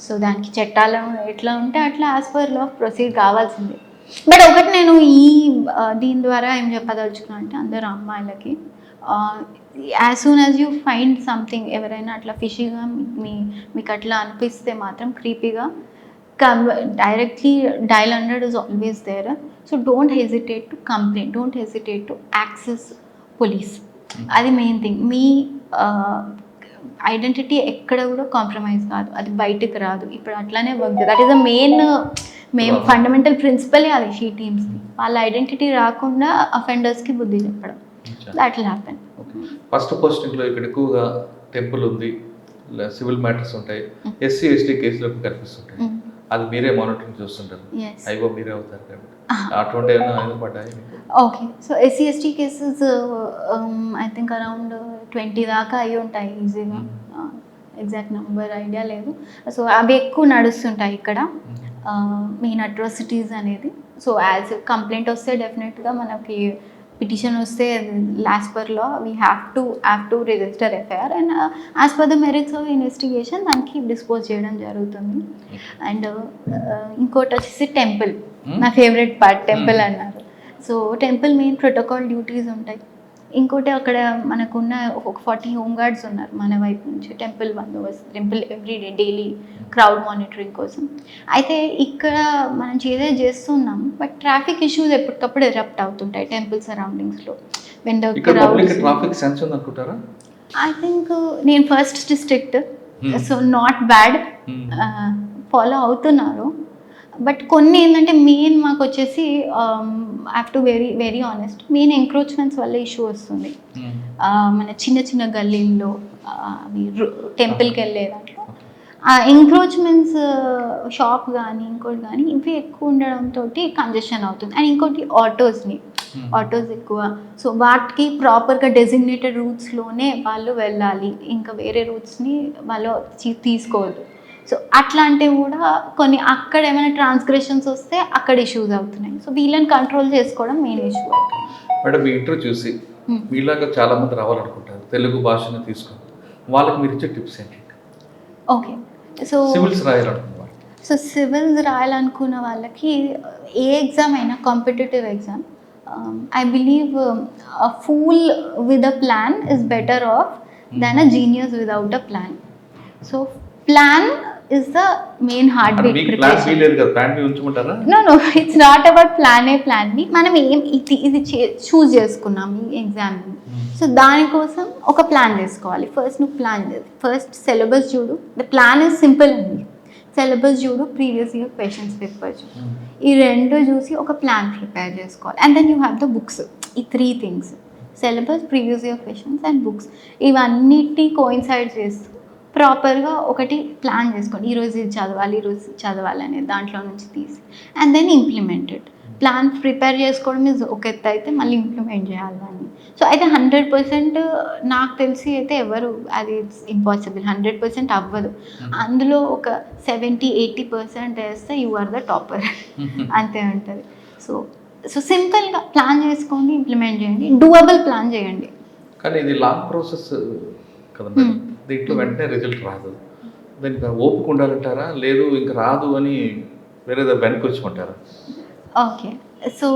సో దానికి చట్టాలు ఎట్లా ఉంటే అట్లా as per law of proceed కావాల్సిందే. బట్ ఒకటి నేను దీని ద్వారా ఏం చెప్పదలుచుకున్నా అంటే అందరు అమ్మాయిలకి as soon as you find something, ఎవరైనా అట్లా ఫిషీగా మీకు అట్లా అనిపిస్తే మాత్రం క్రీపీగా directly dial 100 is always there. So don't hesitate to complain, don't hesitate to access police. అది మెయిన్ థింగ్. మీ ఐడెంటిటీ ఎక్కడ కూడా కాంప్రమైజ్ కాదు, అది బయటకు రాదు. ఇప్పుడు అట్లానే work, that is the main fundamental ప్రిన్సిపలే అది. షీ టీమ్స్కి వాళ్ళ ఐడెంటిటీ రాకుండా అఫెండర్స్కి బుద్ధి చెప్పడం, దట్ విల్ హ్యాపెన్. ఫస్ట్ పోస్టింగ్లో ఇక్కడ ఎక్కువగా టెంపుల్ ఉంది, సివిల్ మ్యాటర్స్ ఉంటాయి, ఎస్సీ ఎస్టీ కేసులకు కనిపిస్తుంటాయి. అది మీరే మానిటరింగ్ చూస్తుంటారు, అయిపో మీరే అవుతారు కాబట్టి అటువంటి ఏమైనా పడ్డాయి? Okay, so SC ST cases I think around 20 దాకా అయి ఉంటాయి ఈజీగా, ఎగ్జాక్ట్ నెంబర్ ఐడియా లేదు. సో అవి ఎక్కువ నడుస్తుంటాయి ఇక్కడ, మెయిన్ అట్రాసిటీస్ అనేది. సో యాజ్ కంప్లైంట్ వస్తే డెఫినెట్గా మనకి పిటిషన్ వస్తే as per law we have to register FIR and as per the merits of investigation దానికి డిస్పోజ్ చేయడం జరుగుతుంది. అండ్ ఇంకోటి వచ్చేసి టెంపుల్, నా ఫేవరెట్ పార్ట్ టెంపుల్ అన్నారు. So temple main protocol duties ఉంటాయి. ఇంకోటి అక్కడ మనకున్న ఒక 40 హోమ్ గార్డ్స్ ఉన్నారు మన వైపు నుంచి, టెంపుల్ బందోబస్తు, temple everyday daily crowd monitoring కోసం. అయితే ఇక్కడ మనం చేస్తున్నాం, బట్ ట్రాఫిక్ ఇష్యూస్ ఎప్పటికప్పుడు ఎరప్ట్ అవుతుంటాయి టెంపుల్ సరౌండింగ్స్లో. ట్రాఫిక్ సెన్స్ ఉంది అనుకుంటారా? ఐ థింక్ నేను first district, so not bad, follow అవుతున్నారు. బట్ కొన్ని ఏంటంటే మెయిన్ మాకు వచ్చేసి have to very honest, main encroachments వల్ల ఇష్యూ వస్తుంది. మన చిన్న చిన్న గల్లీల్లో అవి టెంపుల్కి వెళ్ళే దాంట్లో ఎంక్రోచ్మెంట్స్ షాప్ కానీ ఇంకోటి కానీ ఇవి ఎక్కువ ఉండడంతో కంజెషన్ అవుతుంది. అండ్ ఇంకోటి ఆటోస్ ఎక్కువ, సో వాటికి ప్రాపర్గా డెసిగ్నేటెడ్ రూట్స్లోనే వాళ్ళు వెళ్ళాలి, ఇంకా వేరే రూట్స్ని వాళ్ళు తీసుకోవద్దు. సో అట్లాంటివి కూడా కొన్ని అక్కడ ఏమైనా ట్రాన్స్గ్రెషన్స్ వస్తే అక్కడ ఇష్యూస్ అవుతున్నాయి. సో వీళ్ళని కంట్రోల్ చేసుకోవడం మెయిన్ ఇష్యూ అవుతుంది. మేడం మీ ఇంటర్వ్యూ చూసి మీలాగా చాలామంది రావాలనుకుంటారు, తెలుగు భాషను తీసుకొని, వాళ్ళకి మీరు ఇచ్చే టిప్స్ ఏంటి? ఓకే, సో సివిల్స్ రాయాలనుకున్న వాళ్ళకి ఏ ఎగ్జామ్ అయినా competitive exam, I believe a fool with a plan is better off than a genius without a plan. So plan is the main heartbeat preparation. No, it's not about plan A plan B. మనం ఇది చూస్ చేసుకున్నాం ఈ exam, so దానికోసం ఒక plan చేసుకోవాలి. First నువ్వు first syllabus చూడు, the plan is simple అండి. సిలబస్ చూడు, ప్రీవియస్ ఇయర్ క్వశ్చన్స్ పేపర్ చూడు, ఈ రెండు చూసి ఒక ప్లాన్ ప్రిపేర్ చేసుకోవాలి. And then you have the books. ఈ 3 things, syllabus, previous year questions and books, ఇవన్నిటి కోయిన్సైడ్ చేస్తూ ప్రాపర్గా ఒకటి ప్లాన్ చేసుకోండి. ఈరోజు ఇది చదవాలి అనేది దాంట్లో నుంచి తీసి and then implemented. Plan prepare చేసుకోవడం ఇస్ ఒక ఎత్తు అయితే, మళ్ళీ ఇంప్లిమెంట్ చేయాలి దాన్ని. సో అయితే 100% నాకు తెలిసి అయితే ఎవరు అది ఇట్స్ ఇంపాసిబుల్, 100% అవ్వదు. అందులో ఒక 70-80% వేస్తే యు ఆర్ ద టాపర్, అంతే ఉంటుంది. సో సింపుల్గా ప్లాన్ చేసుకొని ఇంప్లిమెంట్ చేయండి, డూయబుల్ ప్లాన్ చేయండి. కానీ ఇది లాంగ్ ప్రాసెస్ కదా, దీంట్లో వెంటనే రిజల్ట్ రాదు. దానికి ఓపిక ఉండాలంటారా, లేదు ఇంకా రాదు అని వేరే వెనక్కి వచ్చుకుంటారా? ఓకే, సో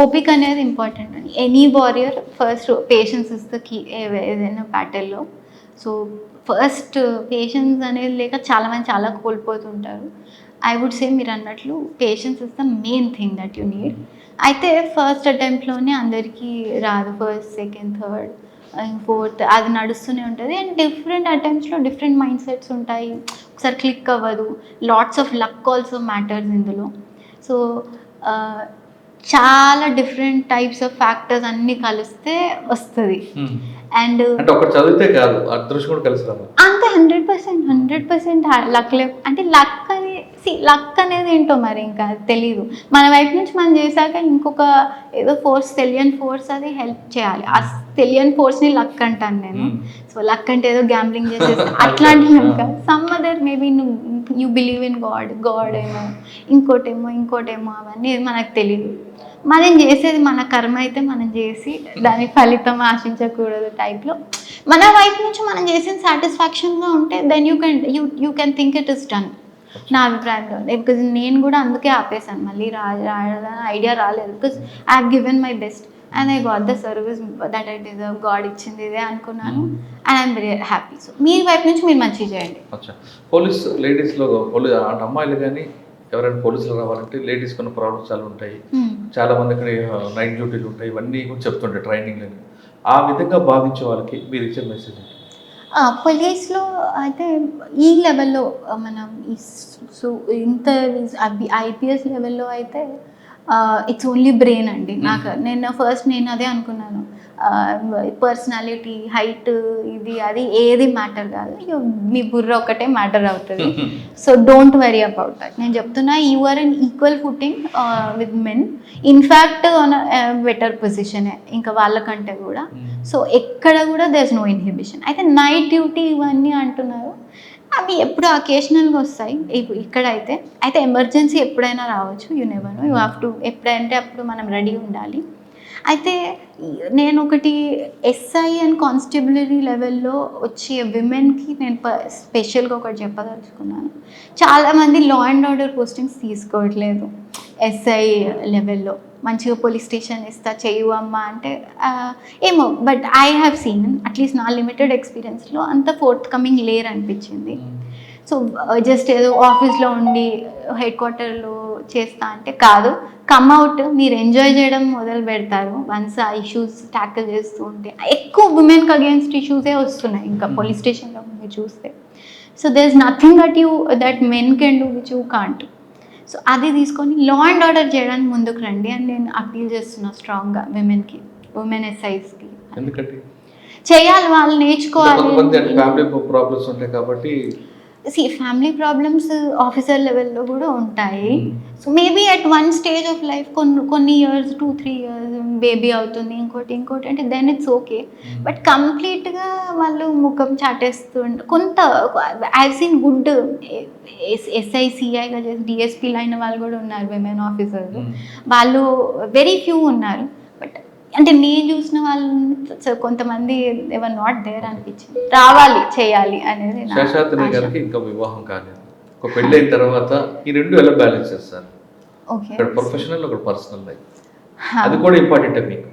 ఓపిక అనేది ఇంపార్టెంట్ అని. Any warrior first patience is the key ఏదైనా బ్యాటిల్లో. సో ఫస్ట్ పేషెన్స్ అనేది లేక చాలామంది చాలా కోల్పోతుంటారు. ఐ వుడ్ సే మీరు అన్నట్లు patience is the main thing that you need. అయితే ఫస్ట్ అటెంప్ట్లోనే అందరికీ రాదు, ఫస్ట్, సెకండ్, థర్డ్, ఫోర్త్ అది నడుస్తూనే ఉంటుంది. అండ్ డిఫరెంట్ అటెంప్ట్స్లో డిఫరెంట్ మైండ్ సెట్స్ ఉంటాయి, ఒకసారి క్లిక్ అవ్వదు. Lots of luck also matters ఇందులో. సో చాలా డిఫరెంట్ టైప్స్ ఆఫ్ ఫ్యాక్టర్స్ అన్నీ కలిస్తే వస్తుంది. అండ్ ఒకటి చదివితే కాదు, అదృష్టం కూడా కలిసి రావాలి అంతే. 100% లక్ అంటే లక్ అనేది ఏంటో మరి ఇంకా తెలీదు. మన వైపు నుంచి మనం చేశాక ఇంకొక ఏదో ఫోర్స్, తెలియని ఫోర్స్ అది హెల్ప్ చేయాలి. ఆ తెలియని ఫోర్స్ని లక్ అంటాను నేను. సో లక్ అంటే ఏదో గ్యాంబ్లింగ్ చేసేసి అట్లాంటివి ఇంకా some other maybe you believe in God ఏమో, ఇంకోటేమో అవన్నీ మనకు తెలియదు. మనం చేసేది మన కర్మ అయితే మనం చేసి దాని ఫలితం ఆశించకూడదు టైప్లో. మన వైపు నుంచి మనం చేసిన సాటిస్ఫాక్షన్గా ఉంటే then you can think it is done, నా అభిప్రాయంలో. బికాజ్ నేను కూడా అందుకే ఆపేసాను, మళ్ళీ రాయాలని ఐడియా రాలేదు. Because I have given my best and I got the service that I deserve, God ఇచ్చింది ఇదే అనుకున్నాను అండ్ ఐఎమ్ వెరీ హ్యాపీ. సో మీ వైపు నుంచి మీరు మంచిగా చేయండి. పోలీస్ లేడీస్లో అమ్మాయిలు కానీ ఎవరైనా పోలీసులు రావాలంటే లేడీస్ కొన్ని ప్రాబ్లమ్స్ చాలా ఉంటాయి. చాలా మంది అక్కడ నైట్ డ్యూటీలు ఉంటాయి, ఇవన్నీ కూడా చెప్తుంటాయి ట్రైనింగ్ అని. ఆ విధంగా భావించే వాళ్ళకి మీరు ఇచ్చే మెసేజ్? పోలీస్లో అయితే ఈ లెవెల్లో మనం ఇంత ఐపీఎస్ లెవెల్లో అయితే ఇట్స్ ఓన్లీ బ్రెయిన్ అండి. నేను అదే అనుకున్నాను, పర్సనాలిటీ, హైట్, ఇది అది ఏది మ్యాటర్ కాదు, మీ బుర్ర ఒకటే మ్యాటర్ అవుతుంది. So don't worry about that. నేను చెప్తున్నా, you are in equal footing with men, in fact on better పొజిషనే ఇంకా వాళ్ళకంటే కూడా. సో ఎక్కడ కూడా దేర్ ఇస్ నో ఇన్హిబిషన్. అయితే నైట్ డ్యూటీ ఇవన్నీ అంటున్నారు, అవి ఎప్పుడు అకేషనల్గా వస్తాయి. ఇక్కడైతే ఎమర్జెన్సీ ఎప్పుడైనా రావచ్చు, you never no, you have to ఎప్పుడంటే అప్పుడు మనం రెడీ ఉండాలి. అయితే నేను ఒకటి ఎస్ఐ అండ్ కానిస్టేబులరీ లెవెల్లో వచ్చే విమెన్కి నేను స్పెషల్గా ఒకటి చెప్పదలుచుకున్నాను. చాలామంది లా అండ్ ఆర్డర్ పోస్టింగ్స్ తీసుకోవట్లేదు ఎస్ఐ లెవెల్లో. మంచిగా పోలీస్ స్టేషన్ ఇస్తా చెయ్యు అమ్మ అంటే ఏమో, but I have seen at least నా లిమిటెడ్ ఎక్స్పీరియన్స్లో అంత ఫోర్త్ కమింగ్ లేర్ అనిపించింది. సో జస్ట్ ఏదో ఆఫీస్లో ఉండి హెడ్ క్వార్టర్లో చేస్తా అంటే కాదు, కమ్అవుట్ మీరు ఎంజాయ్ చేయడం మొదలు పెడతారు వన్స్ ఆ ఇష్యూస్ ట్యాకిల్ చేస్తూ ఉంటే. ఎక్కువ ఉమెన్కి అగేన్స్ట్ ఇష్యూసే వస్తున్నాయి ఇంకా పోలీస్ స్టేషన్లో మీరు చూస్తే. So there is nothing that men can do which you can't. So అది తీసుకొని లా అండ్ ఆర్డర్ చేయడానికి ముందుకు రండి అని నేను అపీల్ చేస్తున్నా స్ట్రాంగ్గా ఉమెన్ ఎస్ఐస్కి. ఎందుకంటే చేయాలి, వాళ్ళు నేర్చుకోవాలి. కొంతమంది అంటే ఫ్యామిలీ ప్రాబ్లమ్స్ ఉంటాయి కాబట్టి ఫ్యామిలీ ప్రాబ్లమ్స్ ఆఫీసర్ లెవెల్లో కూడా ఉంటాయి. So maybe at one stage of life కొన్ని ఇయర్స్ 2-3 ఇయర్స్ బేబీ అవుతుంది, ఇంకోటి అంటే దెన్ ఇట్స్ ఓకే. బట్ కంప్లీట్గా వాళ్ళు ముఖం చాటేస్తూ కొంత ఐ సీన్ గుడ్ SICIగా చేసి DSPలు అయిన వాళ్ళు కూడా ఉన్నారు, విమెన్ ఆఫీసర్స్. వాళ్ళు వెరీ ఫ్యూ ఉన్నారు. బట్ అంటే నేను చూసిన వాళ్ళు కొంతమంది ఎవర్ నాట్ దేర్ అనిపించింది. రావాలి, చేయాలి అనేది నా శేషాద్రి ఆశ. గారికి ఇంకా వివాహం కాలేదు. ఒక పెళ్ళైన తర్వాత ఈ రెండు ఎలా బ్యాలెన్స్ చేస్తారు? ఓకే. ఒకటి ప్రొఫెషనల్, ఒకటి పర్సనల్ లైఫ్. అది కూడా ఇంపార్టెంట్ మీకు.